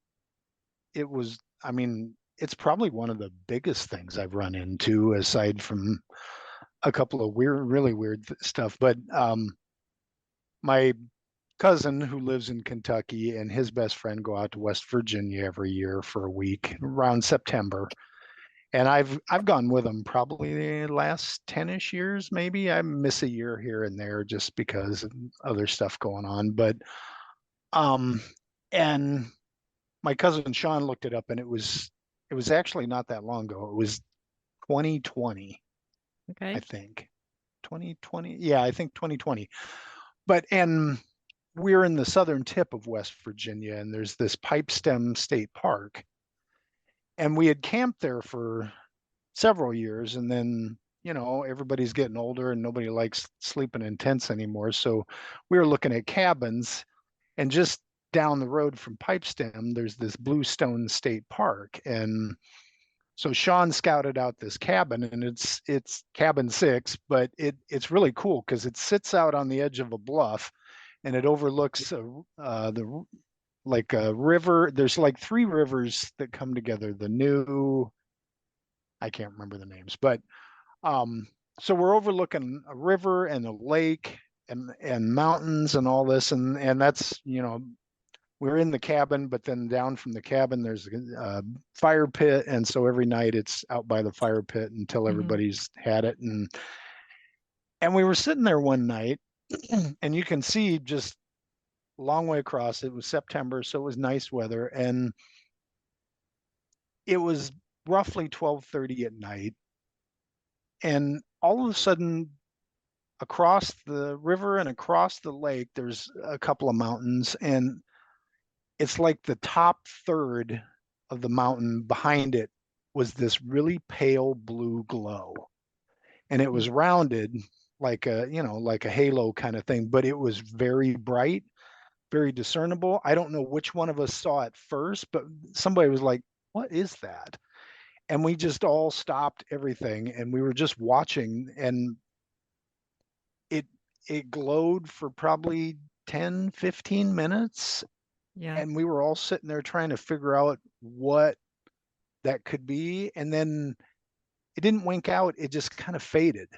it was, I mean, it's probably one of the biggest things I've run into aside from a couple of really weird stuff. But my cousin who lives in Kentucky and his best friend go out to West Virginia every year for a week around September. And I've gone with them probably the last 10-ish years, maybe. I miss a year here and there just because of other stuff going on. But and my cousin Sean looked it up, and it was actually not that long ago. It was 2020. I think 2020. Yeah, I think 2020. And we're in the southern tip of West Virginia, and there's this Pipestem State Park. And we had camped there for several years, and then, you know, everybody's getting older and nobody likes sleeping in tents anymore. So we were looking at cabins, and just down the road from Pipestem, there's this Bluestone State Park. And so Sean scouted out this cabin, and it's cabin 6, but it's really cool because it sits out on the edge of a bluff, and it overlooks the like a river. There's like 3 rivers that come together. I can't remember the names, but so we're overlooking a river and a lake and mountains and all this, and that's, you know, we're in the cabin, but then down from the cabin there's a fire pit, and so every night it's out by the fire pit until everybody's had it. And we were sitting there one night, and you can see just a long way across. It was September, so it was nice weather, and it was roughly 12:30 at night, and all of a sudden across the river and across the lake there's a couple of mountains, and it's like the top third of the mountain behind it was this really pale blue glow, and it was rounded like a, you know, like a halo kind of thing, but it was very bright, very discernible. I don't know which one of us saw it first, but somebody was like, "What is that?" And we just all stopped everything, and we were just watching, and it glowed for probably 10, 15 minutes. Yeah. And we were all sitting there trying to figure out what that could be. And then it didn't wink out. It just kind of faded,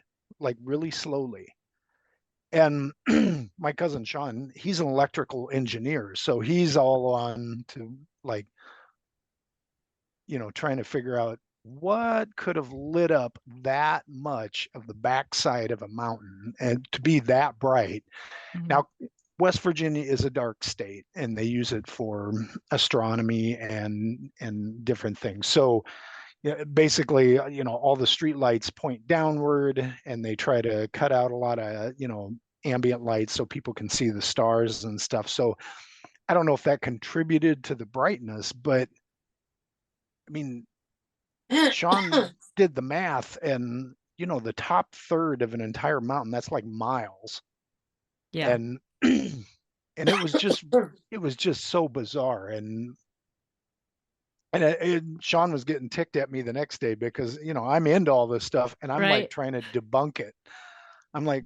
like really slowly. And my cousin Sean, he's an electrical engineer, so he's all on to, like, you know, trying to figure out what could have lit up that much of the backside of a mountain and to be that bright. Now, West Virginia is a dark state, and they use it for astronomy and different things. So, yeah, basically, you know, all the street lights point downward, and they try to cut out a lot of, you know, ambient lights so people can see the stars and stuff. So I don't know if that contributed to the brightness, but I mean, Sean did the math, and, you know, the top third of an entire mountain, that's like miles. Yeah. And it was just so bizarre. And Sean was getting ticked at me the next day because, you know, I'm into all this stuff, and I'm like trying to debunk it. I'm like,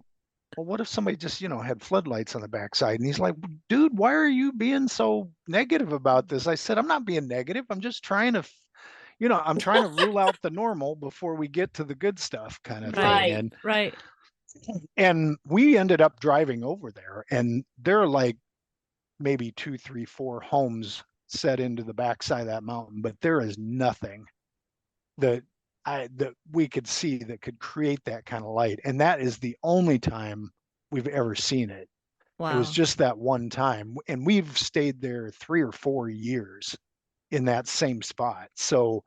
well, what if somebody just, you know, had floodlights on the backside? And he's like, dude, why are you being so negative about this? I said, I'm not being negative. I'm just trying to, you know, I'm trying to rule out the normal before we get to the good stuff, kind of thing. And we ended up driving over there, and there are like maybe 2, 3, 4 homes set into the backside of that mountain, but there is nothing that we could see that could create that kind of light. And that is the only time we've ever seen it. Wow. It was just that one time. And we've stayed there 3 or 4 years in that same spot. So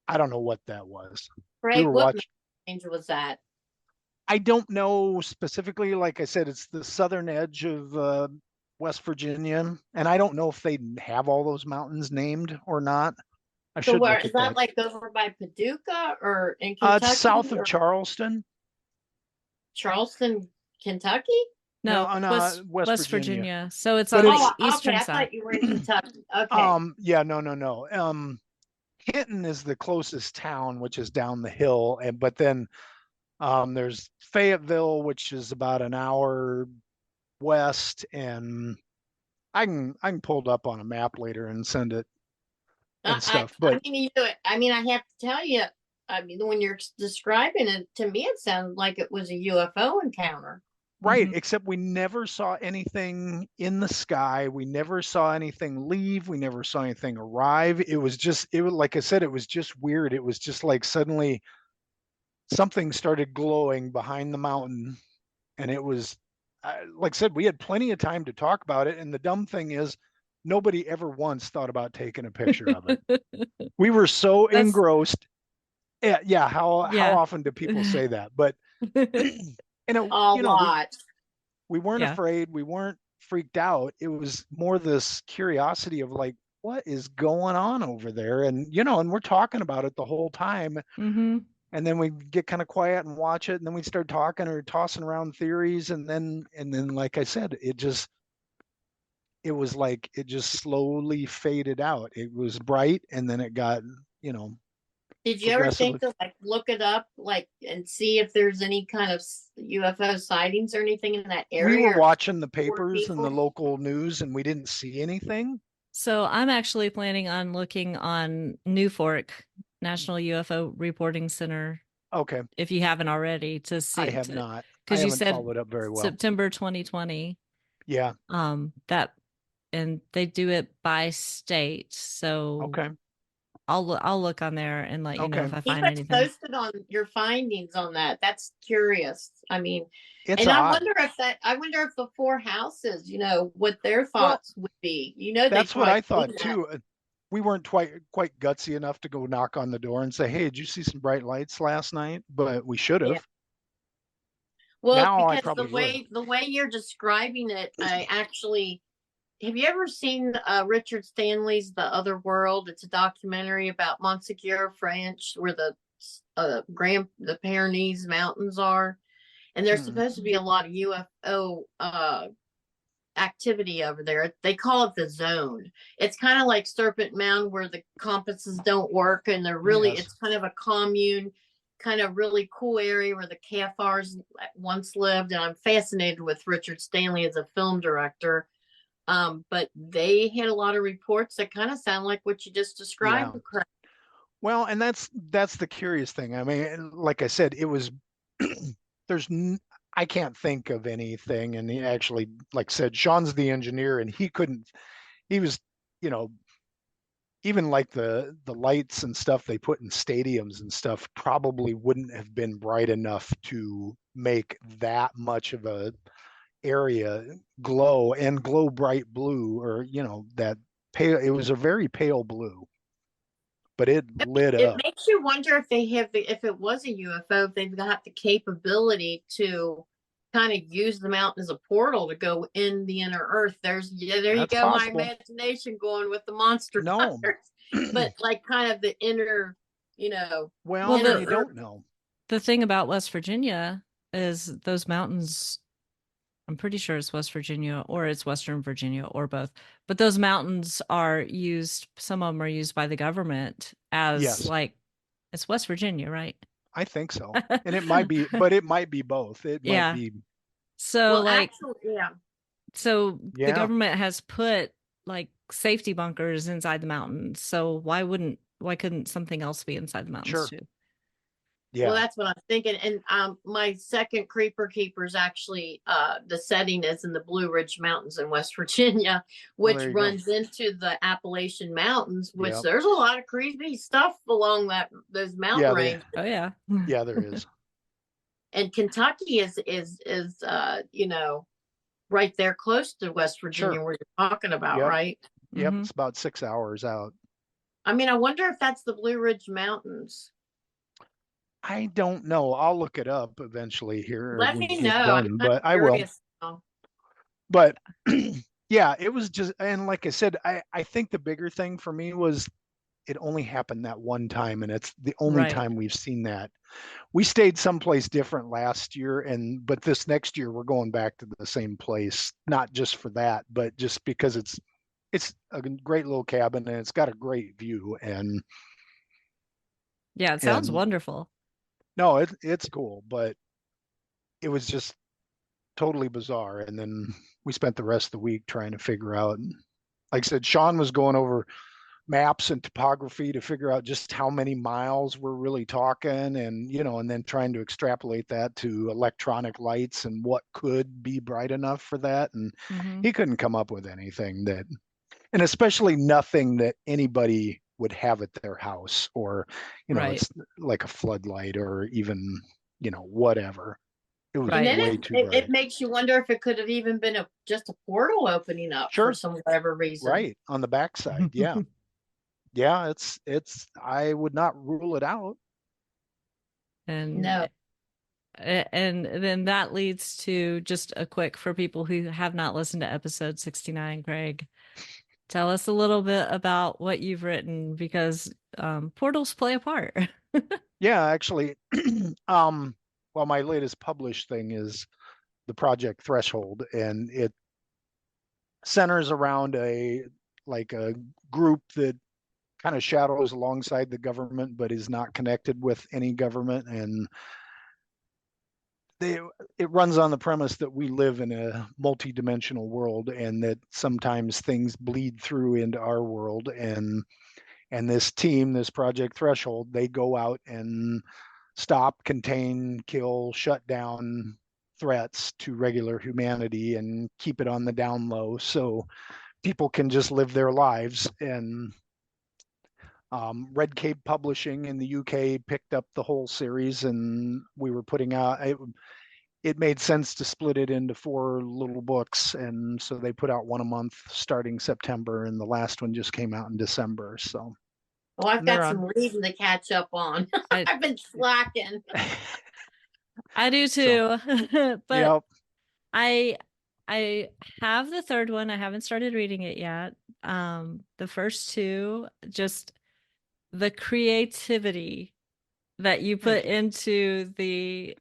I don't know what that was. Craig, what range was that? I don't know specifically. Like I said, it's the southern edge of West Virginia. And I don't know if they have all those mountains named or not. So where is that, like over by Paducah or in Kentucky? It's south of Charleston. Charleston, Kentucky? No, West Virginia. So it's on the eastern side. I thought you were in Kentucky. Okay. Yeah, no. Hinton is the closest town, which is down the hill, but then there's Fayetteville, which is about an hour west, and I can pull it up on a map later and send it. And stuff, but I mean, I have to tell you, I mean, when you're describing it, to me, it sounded like it was a UFO encounter. Right, except we never saw anything in the sky. We never saw anything leave. We never saw anything arrive. It was like I said, it was just weird. It was just like suddenly something started glowing behind the mountain, and it was, like I said, we had plenty of time to talk about it. And the dumb thing is, nobody ever once thought about taking a picture of it. We were so engrossed. Yeah. How often do people say that? But we weren't afraid. We weren't freaked out. It was more this curiosity of like, what is going on over there? And and we're talking about it the whole time. Mm-hmm. And then we get kind of quiet and watch it, and then we start talking or tossing around theories, and then like I said, it was like it just slowly faded out. It was bright, and then it got, Did you ever think to like look it up, like, and see if there's any kind of UFO sightings or anything in that area? We were watching the papers and the local news, and we didn't see anything. So I'm actually planning on looking on Newfork National UFO Reporting Center. Okay. If you haven't already, to see. I have not. Because you said followed up very well. September 2020. Yeah. And they do it by state. So okay. I'll look on there and let you know if I find anything. Posted on your findings on that. That's curious. I mean, it's odd. I wonder if the 4 houses, what their thoughts would be. That's what I thought too. We weren't quite gutsy enough to go knock on the door and say, "Hey, did you see some bright lights last night?" But we should have. Yeah. Well, because the way you're describing it, have you ever seen Richard Stanley's The Other World? It's a documentary about Monseigneur French, where the Pyrenees Mountains are, and there's supposed to be a lot of UFO activity over there. They call it the zone. It's kind of like Serpent Mound, where the compasses don't work, and they're really it's kind of a commune, kind of really cool area where the Cathars once lived. And I'm fascinated with Richard Stanley as a film director. But they had a lot of reports that kind of sound like what you just described. Yeah. Well, and that's the curious thing. I mean, like I said, it was I can't think of anything. And he actually, like I said, Sean's the engineer, and he was, even like the lights and stuff they put in stadiums and stuff probably wouldn't have been bright enough to make that much of a area glow bright blue, or that pale. It was a very pale blue, but it lit up. It makes you wonder if if it was a UFO, if they've got the capability to kind of use the mountain as a portal to go in the inner earth. There you go. Possible. My imagination going with the monster. No, but like kind of the inner, Well, you don't know. The thing about West Virginia is those mountains. I'm pretty sure it's West Virginia, or it's Western Virginia, or both. But those mountains are used. Some of them are used by the government as it's West Virginia, right? I think so. And it might be, but it might be both. It might be. So So the government has put like safety bunkers inside the mountains. So why couldn't something else be inside the mountains too? Well, Yeah. that's what I'm thinking. And my second Creeper Keeper is actually the setting is in the Blue Ridge Mountains in West Virginia, Well, which there you go. runs into the Appalachian Mountains, which Yep. there's a lot of creepy stuff along those mountain ranges. Oh yeah. Yeah, there is. And Kentucky is right there close to West Virginia Sure. where you're talking about, Yep. right? Yep. Mhm. It's about 6 hours out. I mean, I wonder if that's the Blue Ridge Mountains. I don't know. I'll look it up eventually here Let when we me get know. I'm done, kind but of I will. curious now. But yeah, it was just, and like I said, I think the bigger thing for me was it only happened that one time, and it's the only Right. time we've seen that. We stayed someplace different last year, but this next year we're going back to the same place, not just for that, but just because it's a great little cabin and it's got a great view, Yeah, it sounds and wonderful. no, it's cool, but it was just totally bizarre. And then we spent the rest of the week trying to figure out, like I said, Sean was going over maps and topography to figure out just how many miles we're really talking, and then trying to extrapolate that to electronic lights and what could be bright enough for that. And Hmm. he couldn't come up with anything that, and especially nothing that anybody would have at their house, or Right. it's like a floodlight or even whatever. It was And Right. then way it, too it, bright. it makes you wonder if it could have even been just a portal opening up for Sure. some whatever reason. Right on the backside. Yeah. Yeah, it's I would not rule it out. and No. and then that leads to just a quick for people who have not listened to episode 69. Craig, tell us a little bit about what you've written, because portals play a part. Yeah, actually, well, my latest published thing is the Project Threshold, and it centers around a group that kind of shadows alongside the government, but is not connected with any government. And they it runs on the premise that we live in a multi-dimensional world, and that sometimes things bleed through into our world. And this team, this Project Threshold, they go out and stop, contain, kill, shut down threats to regular humanity and keep it on the down low so people can just live their lives. And Red Cape Publishing in the UK picked up the whole series, and we were putting out it made sense to split it into 4 little books, and so they put out one a month starting September, and the last one just came out in December. So, Well, I've and they're got on. some reading to catch up on. I I've been slacking. I do So, too. But yep. I I have the third one. I haven't started reading it yet. The first two, just the creativity that you put Thank you. into the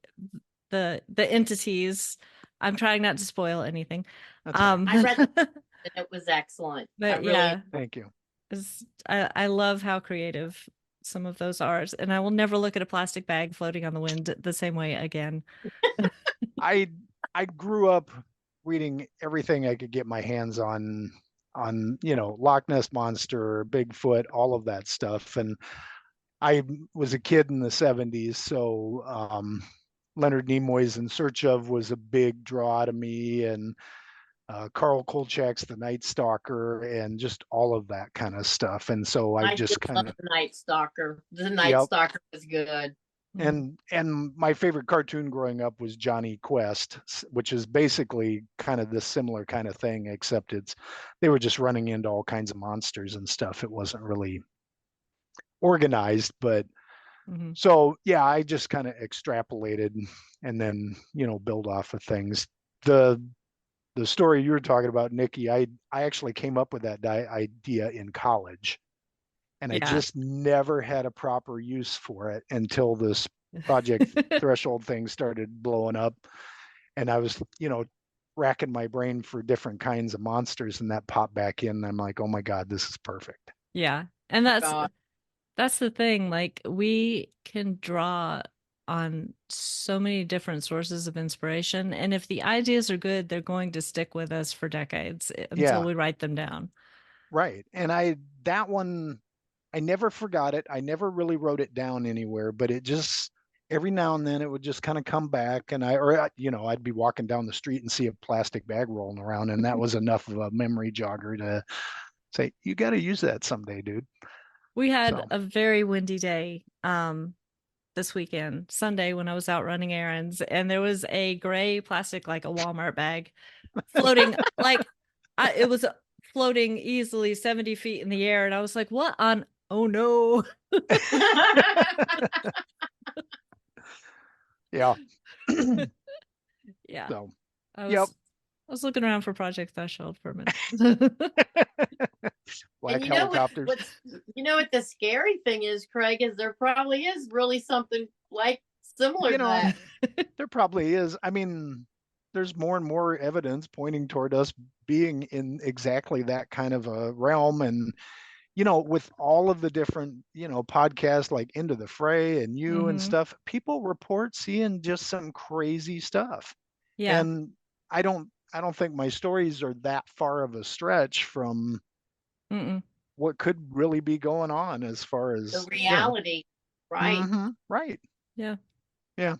entities. I'm trying not to spoil anything. That's all right. I read it and it was excellent. I But really yeah, Thank you. I love how creative some of those are, and I will never look at a plastic bag floating on the wind the same way again. I I grew up reading everything I could get my hands on Loch Ness Monster, Bigfoot, all of that stuff. And I was a kid in the 70s, so Leonard Nimoy's In Search Of was a big draw to me, and Carl Kolchak's The Night Stalker, and just all of that kind of stuff. And so I've I did just kind love of, the Night Stalker. The Night yep. Stalker was good. And my favorite cartoon growing up was Johnny Quest, which is basically kind of this similar kind of thing, except they were just running into all kinds of monsters and stuff. It wasn't really organized, but Mm-hmm. so yeah, I just kind of extrapolated and then build off of things. The story you were talking about, Nikki, I actually came up with that idea in college, and I Yeah. just never had a proper use for it until this Project Threshold thing started blowing up, and I was racking my brain for different kinds of monsters, and that popped back in, and I'm like, oh my god, this is perfect. Yeah. And God. that's the thing. Like, we can draw on so many different sources of inspiration, and if the ideas are good, they're going to stick with us for decades until Yeah, we write them down. right. And that one, I never forgot it. I never really wrote it down anywhere, but it every now and then it would just kind of come back, and I'd be walking down the street and see a plastic bag rolling around, and that was enough of a memory jogger to say, you got to use that someday, dude. We had So. a very windy day this weekend, Sunday, when I was out running errands, and there was a gray plastic, like a Walmart bag, floating it was floating easily 70 feet in the air, and I was like, what on? Oh no. Yeah. Yeah. So, I was looking around for Project Threshold for a minute. Black and helicopters. What the scary thing is, Craig, is there probably is really something like similar to that. There probably is. I mean, there's more and more evidence pointing toward us being in exactly that kind of a realm. And, with all of the different, podcasts like Into the Fray and you and stuff, people report seeing just some crazy stuff. Yeah. And I don't think my stories are that far of a stretch from what could really be going on as far as the reality. Right. Right. Yeah. Yeah.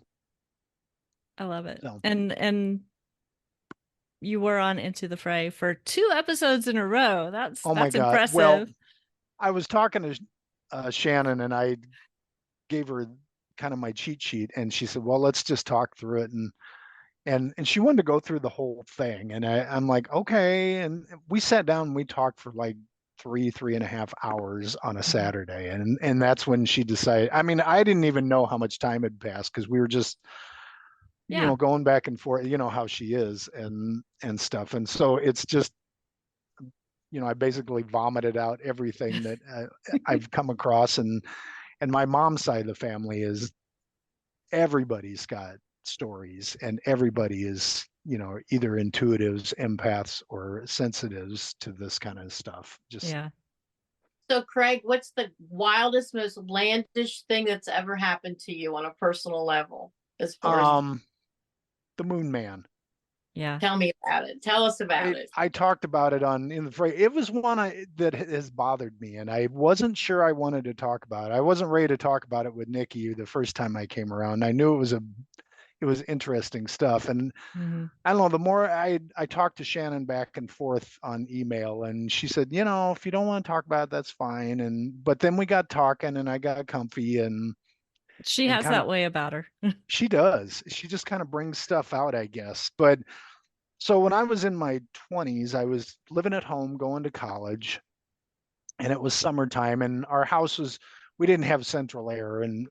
I love it. So. And you were on Into the Fray for 2 episodes in a row. That's impressive. Well, I was talking to Shannon, and I gave her kind of my cheat sheet, and she said, well, let's just talk through it. And she wanted to go through the whole thing. And I'm like, okay. And we sat down and we talked for like 3.5 hours on a Saturday. And that's when she decided. I mean, I didn't even know how much time had passed because we were just, going back and forth, how she is and stuff. And so it's just, I basically vomited out everything that I've come across. And my mom's side of the family is everybody's got stories, and everybody is, either intuitives, empaths, or sensitives to this kind of stuff. So, Craig, what's the wildest, most outlandish thing that's ever happened to you on a personal level? As far as the Moon Man. Yeah. Tell me about it. Tell us about it. I talked about it In the Fray. It was one that has bothered me, and I wasn't sure I wanted to talk about it. I wasn't ready to talk about it with Nikki the first time I came around. I knew it was interesting stuff. And I don't know, the more I talked to Shannon back and forth on email, and she said, if you don't want to talk about it, that's fine. But then we got talking, and I got comfy, and she has that way about her. She does. She just kind of brings stuff out, I guess. But so when I was in my 20s, I was living at home, going to college, and it was summertime, and our house we didn't have central air, and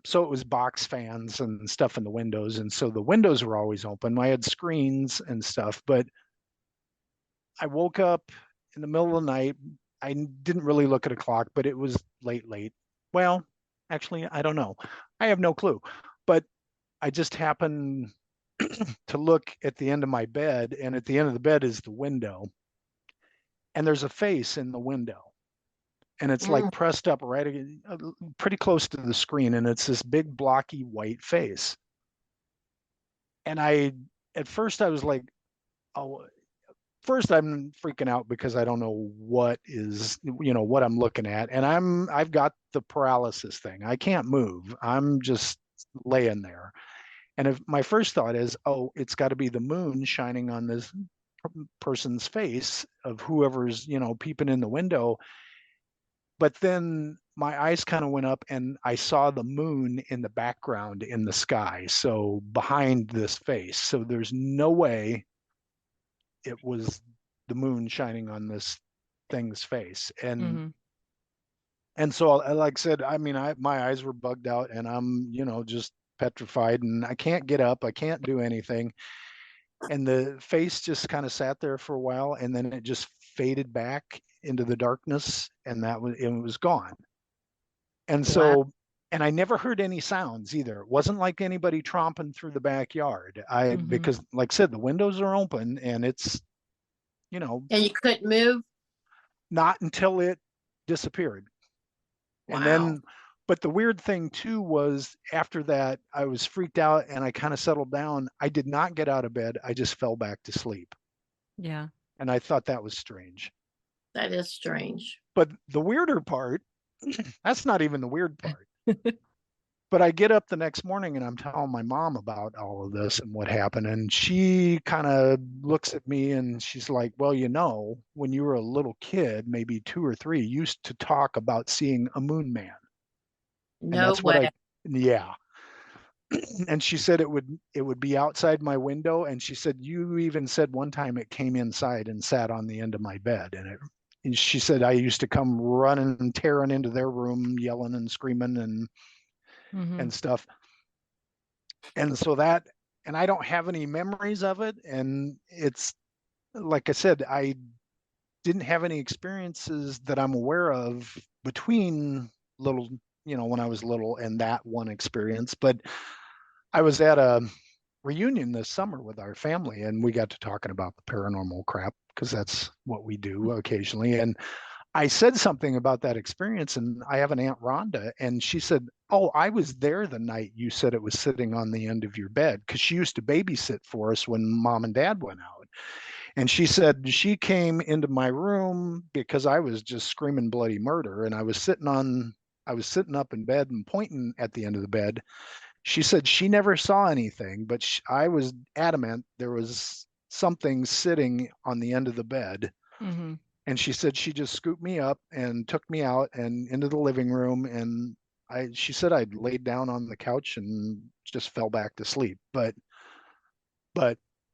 so it was box fans and stuff in the windows. And so the windows were always open. I had screens and stuff, but I woke up in the middle of the night. I didn't really look at a clock, but it was late. Well, actually, I don't know. I have no clue. But I just happened to look at the end of my bed, and at the end of the bed is the window. And there's a face in the window. And it's like pressed up pretty close to the screen, and it's this big blocky white face. And at first I was like, oh, first I'm freaking out because I don't know what I'm looking at, and I've got the paralysis thing. I can't move. I'm just laying there. And my first thought is, oh, it's got to be the moon shining on this person's face of whoever's peeping in the window. But then my eyes kind of went up, and I saw the moon in the background in the sky, so behind this face. So there's no way it was the moon shining on this thing's face. And so, like I said, I mean, my eyes were bugged out, and I'm just petrified, and I can't get up, I can't do anything. And the face just kind of sat there for a while, and then it just faded back into the darkness, and it was gone. And so, and I never heard any sounds either. It wasn't like anybody tromping through the backyard. Because like I said, the windows are open, and it's, and you couldn't move? Not until it disappeared. Wow. And then, but the weird thing too was, after that, I was freaked out, and I kind of settled down. I did not get out of bed. I just fell back to sleep. Yeah. And I thought that was strange. That is strange. But the weirder part, that's not even the weird part. But I get up the next morning and I'm telling my mom about all of this and what happened. And she kind of looks at me and she's like, well, when you were a little kid, maybe 2 or 3, you used to talk about seeing a moon man. And No that's what way. yeah. And she said it would be outside my window. And she said, you even said one time it came inside and sat on the end of my bed. And she said, I used to come running and tearing into their room, yelling and screaming and stuff. And so and I don't have any memories of it. And it's like I said, I didn't have any experiences that I'm aware of between little, when I was little and that one experience. But I was at a reunion this summer with our family and we got to talking about the paranormal crap because that's what we do occasionally. And I said something about that experience, and I have an Aunt Rhonda, and she said, oh, I was there the night you said it was sitting on the end of your bed, because she used to babysit for us when mom and dad went out. And she said she came into my room because I was just screaming bloody murder, and I was sitting up in bed and pointing at the end of the bed. She said she never saw anything, but I was adamant there was something sitting on the end of the bed. And she said she just scooped me up and took me out and into the living room. And she said I'd laid down on the couch and just fell back to sleep. But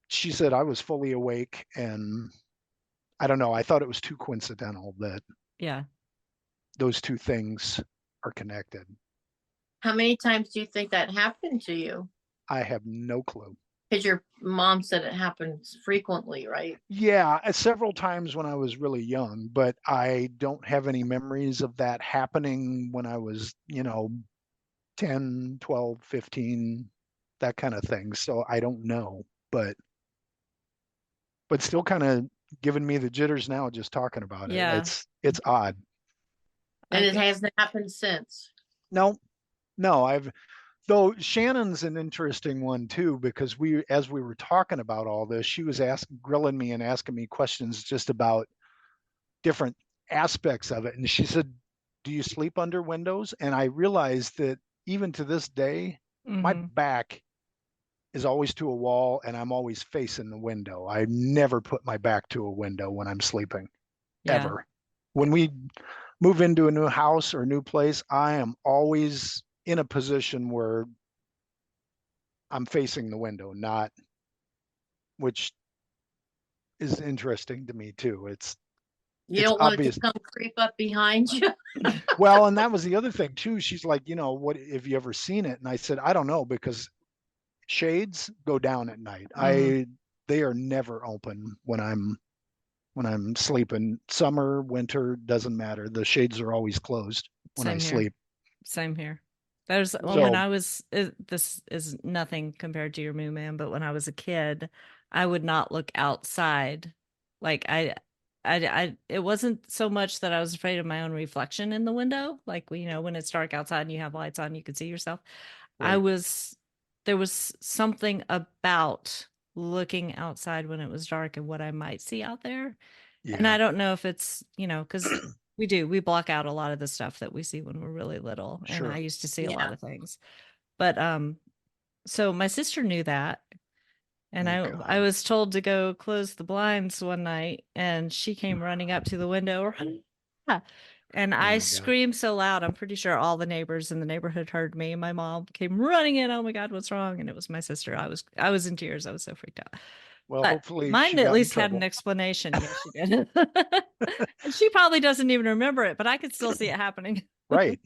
she said I was fully awake, and I don't know. I thought it was too coincidental that those two things are connected. How many times do you think that happened to you? I have no clue. Because your mom said it happens frequently, right? Yeah, several times when I was really young, but I don't have any memories of that happening when I was, 10, 12, 15, that kind of thing. So I don't know, but still kind of giving me the jitters now just talking about it. It's odd. And it hasn't happened since. No, though Shannon's an interesting one too, because as we were talking about all this, she was grilling me and asking me questions just about different aspects of it. And she said, do you sleep under windows? And I realized that even to this day, my back is always to a wall and I'm always facing the window. I never put my back to a window when I'm sleeping, ever. When we move into a new house or a new place, I am always in a position where I'm facing the window, which is interesting to me too. You don't want it to come creep up behind you. Well, and that was the other thing too. She's like, what have you ever seen it? And I said, I don't know, because shades go down at night. They are never open when I'm sleeping. Summer, winter, doesn't matter. The shades are always closed when I sleep. Same here. When I was, this is nothing compared to your moon man, but when I was a kid, I would not look outside. Like it wasn't so much that I was afraid of my own reflection in the window. Like, when it's dark outside and you have lights on, you can see yourself. Right. There was something about looking outside when it was dark and what I might see out there. Yeah. And I don't know if it's, because we block out a lot of the stuff that we see when we're really little. Sure. And I used to see a lot of things. But so my sister knew that. And I was told to go close the blinds one night, and she came running up to the window. And I screamed so loud, I'm pretty sure all the neighbors in the neighborhood heard me. My mom came running in. Oh my God, what's wrong? And it was my sister. I was in tears. I was so freaked out. Well, but hopefully mine at least had an explanation. Yes, she did. And she probably doesn't even remember it, but I could still see it happening. Right.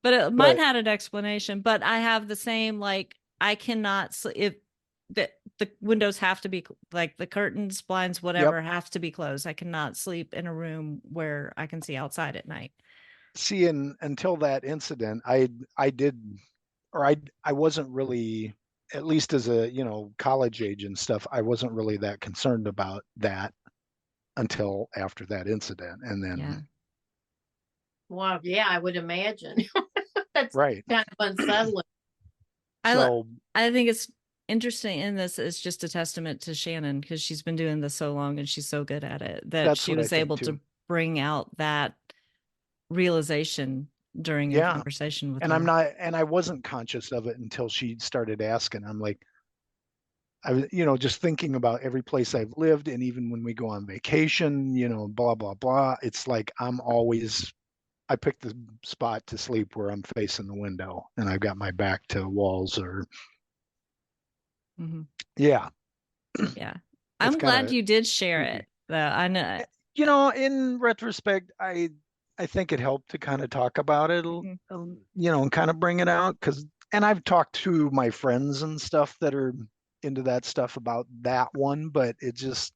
But mine had an explanation. But I have the same, I cannot, if the windows have to be, like, the curtains, blinds, whatever, have to be closed. I cannot sleep in a room where I can see outside at night. See, until that incident, I wasn't really, at least as a, college age and stuff, I wasn't really that concerned about that until after that incident. And then well, yeah, I would imagine. That's right. Kind of unsettling. I think it's interesting in this is just a testament to Shannon, because she's been doing this so long and she's so good at it that she was able to bring out that realization during a conversation with and her. I wasn't conscious of it until she started asking. I'm like, I was, just thinking about every place I've lived, and even when we go on vacation, blah blah blah. It's like I pick the spot to sleep where I'm facing the window, and I've got my back to walls, or Mm-hmm. yeah, yeah. I'm glad you did share creepy. it, though. I know. In retrospect, I think it helped to kind of talk about it, and kind of bring it out, and I've talked to my friends and stuff that are into that stuff about that one, but it's just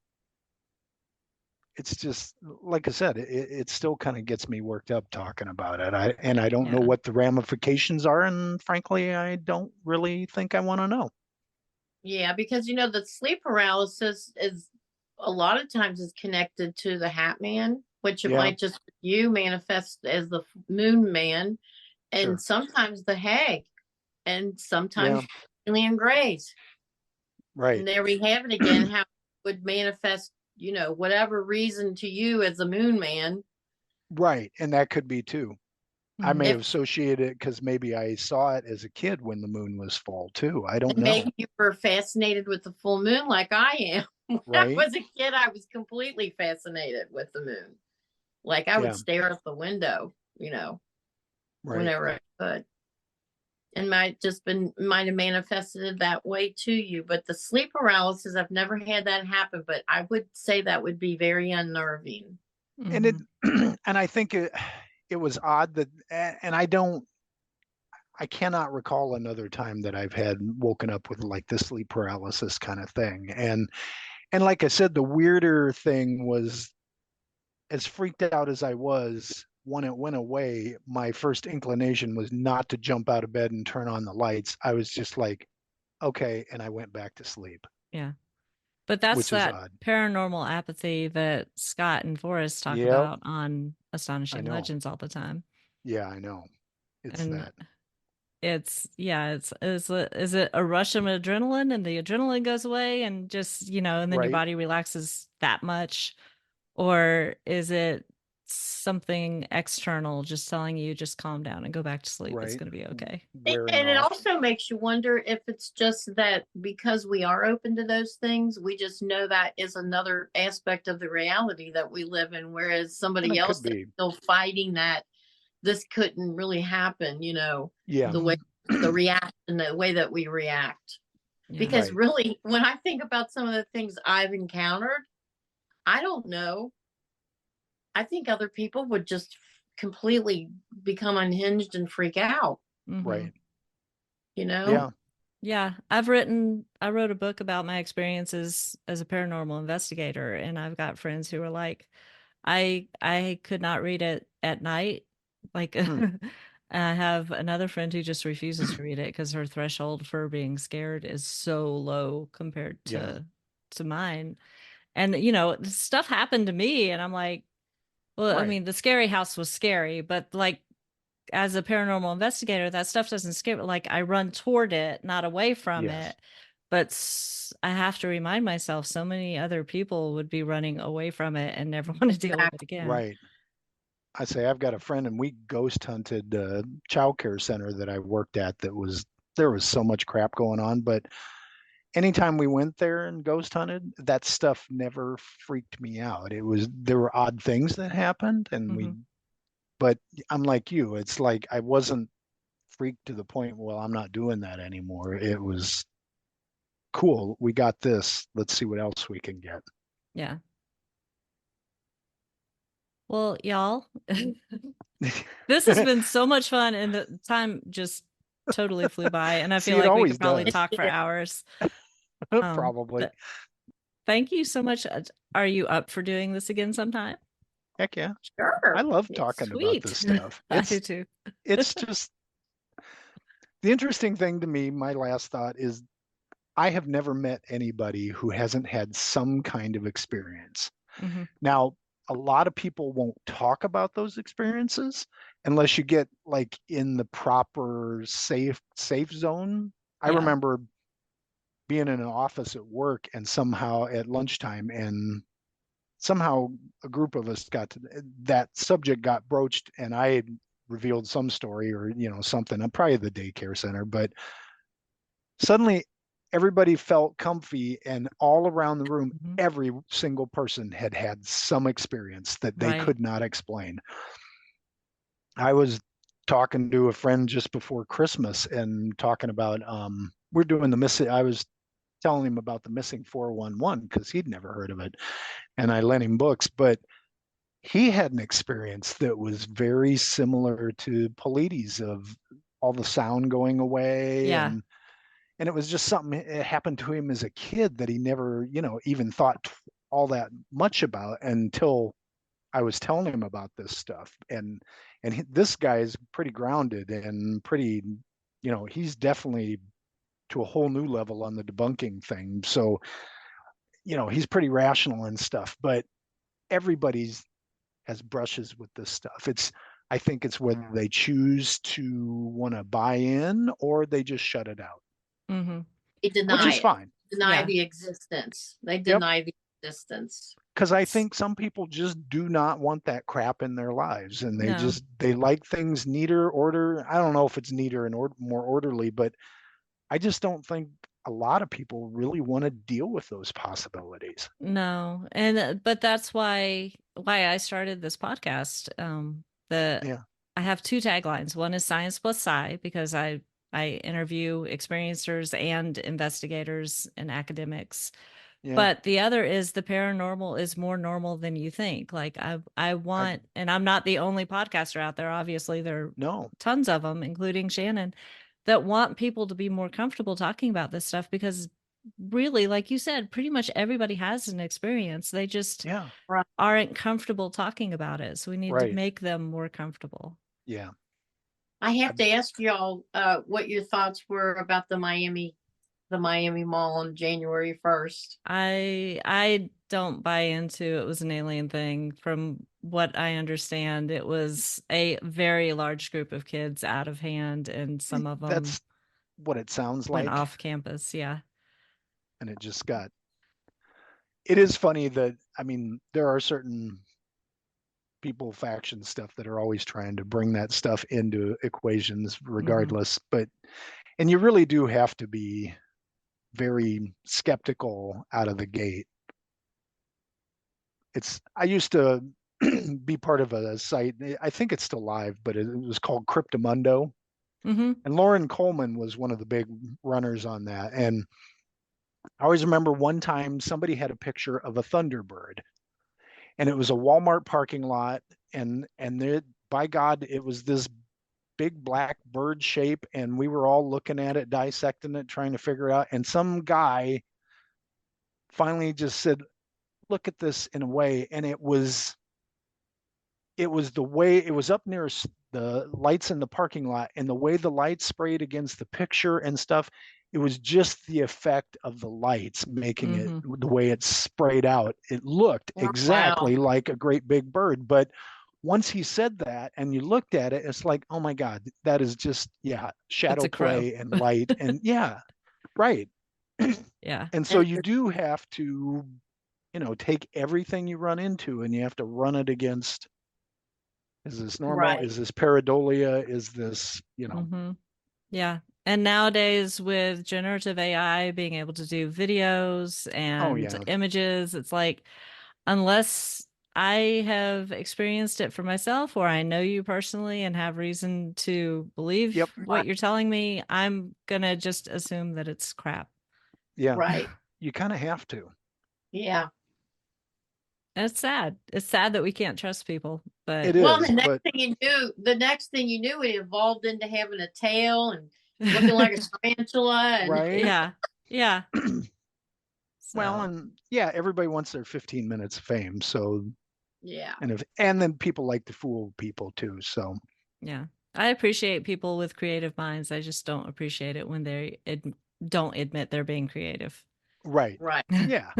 like I said, it still kind of gets me worked up talking about it. I don't know what the ramifications are, and frankly, I don't really think I want to know. Yeah, because the sleep paralysis is a lot of times is connected to the Hat Man, which it might just you manifest as the Moon Man, and sometimes the Hag, and sometimes Alien Grays. Right. And there we have it again, how it would manifest, whatever reason to you as a Moon Man. Right. And that could be too. I may have associated it because maybe I saw it as a kid when the moon was full too. I don't know. Maybe you were fascinated with the full moon like I am. When I was a kid, I was completely fascinated with the moon. Like I would stare out the window, whenever I could. And might have manifested it that way to you. But the sleep paralysis, I've never had that happen, but I would say that would be very unnerving. And and I think it was odd that, and I cannot recall another time that I've had woken up with like this sleep paralysis kind of thing. And like I said, the weirder thing was, as freaked out as I was, when it went away, my first inclination was not to jump out of bed and turn on the lights. I was just like, okay. And I went back to sleep. Yeah. But that's that paranormal apathy that Scott and Forrest talk about on Astonishing Legends all the time. Yeah, I know. It's that. Is it a rush of adrenaline and the adrenaline goes away and just, and then your body relaxes that much? Or is it something external just telling you just calm down and go back to sleep? It's going to be okay. And it also makes you wonder if it's just that because we are open to those things, we just know that is another aspect of the reality that we live in, whereas somebody else is still fighting that this couldn't really happen, the way the reaction, the way that we react. Because really, when I think about some of the things I've encountered, I don't know. I think other people would just completely become unhinged and freak out. Right. Yeah. I wrote a book about my experiences as a paranormal investigator, and I've got friends who are like, I could not read it at night. Like I have another friend who just refuses to read it because her threshold for being scared is so low compared to mine. And stuff happened to me, and I'm like, well, I mean, the scary house was scary, but like as a paranormal investigator, that stuff doesn't scare. Like I run toward it, not away from it. But I have to remind myself, so many other people would be running away from it and never want to deal with it again. Right. I say I've got a friend, and we ghost hunted a child care center that I worked at. There was so much crap going on, but anytime we went there and ghost hunted, that stuff never freaked me out. There were odd things that happened, and but I'm like you. It's like I wasn't freaked to the point, well, I'm not doing that anymore. It was cool. We got this. Let's see what else we can get. Yeah. Well, y'all, this has been so much fun, and the time just totally flew by, and I feel like we could probably talk for hours. Probably. Thank you so much. Are you up for doing this again sometime? Heck yeah. Sure. I love talking about this stuff. I do too. It's just the interesting thing to me, my last thought is I have never met anybody who hasn't had some kind of experience. Now, a lot of people won't talk about those experiences unless you get like in the proper safe zone. I remember being in an office at work and somehow at lunchtime, and somehow a group of us that subject got broached, and I revealed some story or, something. I'm probably the daycare center, but suddenly everybody felt comfy, and all around the room, Mm-hmm. every single person had had some experience that they Right. could not explain. I was talking to a friend just before Christmas and talking about we're doing the missing. I was telling him about the missing 411 because he'd never heard of it, and I lent him books, but he had an experience that was very similar to Polides, of all the sound going away. Yeah. And it was just something it happened to him as a kid that he never, even thought all that much about until I was telling him about this stuff. And this guy is pretty grounded and pretty, he's definitely to a whole new level on the debunking thing. So, he's pretty rational and stuff, but everybody's has brushes with this stuff. I think it's whether they choose to want to buy in or they just shut it out. Mm-hmm. They which deny is it. fine. Deny Yeah. the existence. They Yep. deny the existence. Because I think some people just do not want that crap in their lives, and they No. they like things neater, order. I don't know if it's neater and more orderly, but I just don't think a lot of people really want to deal with those possibilities. No. And but that's why I started this podcast. The Yeah. I have two taglines. One is science plus sci, because I interview experiencers and investigators and academics. Yeah. But the other is the paranormal is more normal than you think. Like I want, and I'm not the only podcaster out there. Obviously, there are No. tons of them, including Shannon, that want people to be more comfortable talking about this stuff, because really, like you said, pretty much everybody has an experience. They just Yeah. aren't comfortable talking about it. So we need to Right. make them more comfortable. Yeah. I have to ask y'all what your thoughts were about the Miami Mall on January 1st. I don't buy into it was an alien thing. From what I understand, it was a very large group of kids out of hand, and some of them That's what it sounds went like. off campus. Yeah. And it is funny that, I mean, there are certain people, faction stuff that are always trying to bring that stuff into equations regardless. And you really do have to be very skeptical out of the gate. I used to be part of a site, I think it's still live, but it was called Cryptomundo. Mm-hmm. And Lauren Coleman was one of the big runners on that. And I always remember one time somebody had a picture of a Thunderbird, and it was a Walmart parking lot, and there, by God, it was this big black bird shape, and we were all looking at it, dissecting it, trying to figure it out. And some guy finally just said, "Look at this," in a way, and it was the way it was up near the lights in the parking lot, and the way the lights sprayed against the picture and stuff, it was just the effect of the lights making it the way it sprayed out. It looked exactly like a great big bird. But once he said that and you looked at it, it's like, oh my God, that is just, shadow play and light. And right. Yeah. And so you do have to, take everything you run into, and you have to run it against, is this normal? Right. Is this pareidolia? Is this, Yeah. And nowadays, with generative AI being able to do videos and images, it's like, unless I have experienced it for myself, or I know you personally and have reason to believe what you're telling me, I'm going to just assume that it's crap. Yeah. Right. You kind of have to. Yeah. And it's sad. It's sad that we can't trust people. But it is. Well, the next thing you knew, it evolved into having a tail and looking like a tarantula. And right. Yeah. Yeah. Well, and everybody wants their 15 minutes of fame. So yeah. And then people like to fool people too. So yeah, I appreciate people with creative minds. I just don't appreciate it when they don't admit they're being creative. Right. Right. Yeah.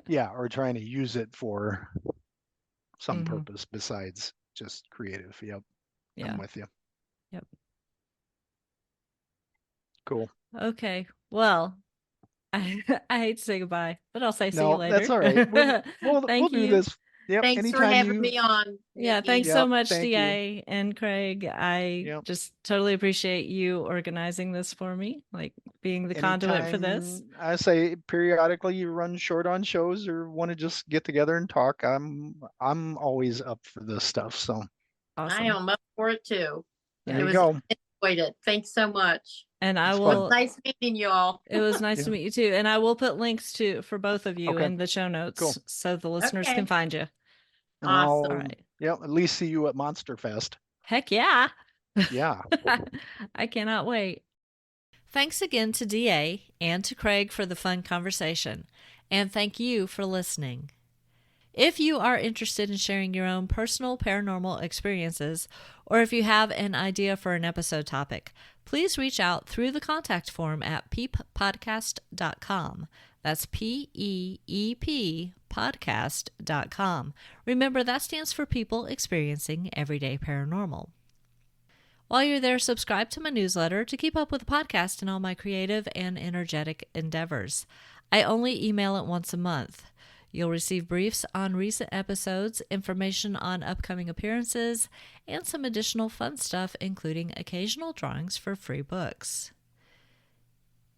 Yeah. Or trying to use it for some purpose besides just creative. Yep. Yeah. I'm with you. Yep. Cool. Okay. Well, I hate to say goodbye, but I'll say see you later. That's all right. We'll do this. Yep. Thanks for Anytime having me on. Yeah, Nikki. thanks so Yep, much, thank you. D.A. and Craig. I just totally appreciate you organizing this for me, like being the conduit for this. I say periodically you run short on shows or want to just get together and talk. I'm always up for this stuff. So Awesome. I am up for it too. There you go. Enjoyed it. Thanks so much. And I It's will. fun. It was nice meeting you all. It was nice to meet you too. And I will put links for both of you Okay. in the show notes Cool. so the listeners Okay. can find you. And Awesome. I'll at least see you at Monster Fest. Heck yeah. Yeah. I cannot wait. Thanks again to D.A. and to Craig for the fun conversation. And thank you for listening. If you are interested in sharing your own personal paranormal experiences, or if you have an idea for an episode topic, please reach out through the contact form at peeppodcast.com. That's PEEP podcast.com. Remember, that stands for People Experiencing Everyday Paranormal. While you're there, subscribe to my newsletter to keep up with the podcast and all my creative and energetic endeavors. I only email it once a month. You'll receive briefs on recent episodes, information on upcoming appearances, and some additional fun stuff, including occasional drawings for free books.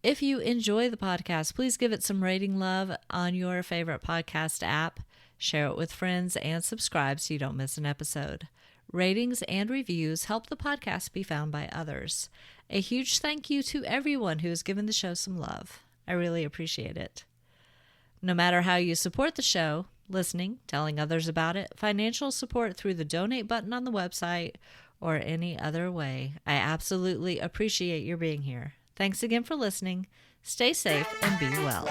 If you enjoy the podcast, please give it some rating love on your favorite podcast app, share it with friends, and subscribe so you don't miss an episode. Ratings and reviews help the podcast be found by others. A huge thank you to everyone who has given the show some love. I really appreciate it. No matter how you support the show, listening, telling others about it, financial support through the donate button on the website, or any other way, I absolutely appreciate your being here. Thanks again for listening. Stay safe and be well.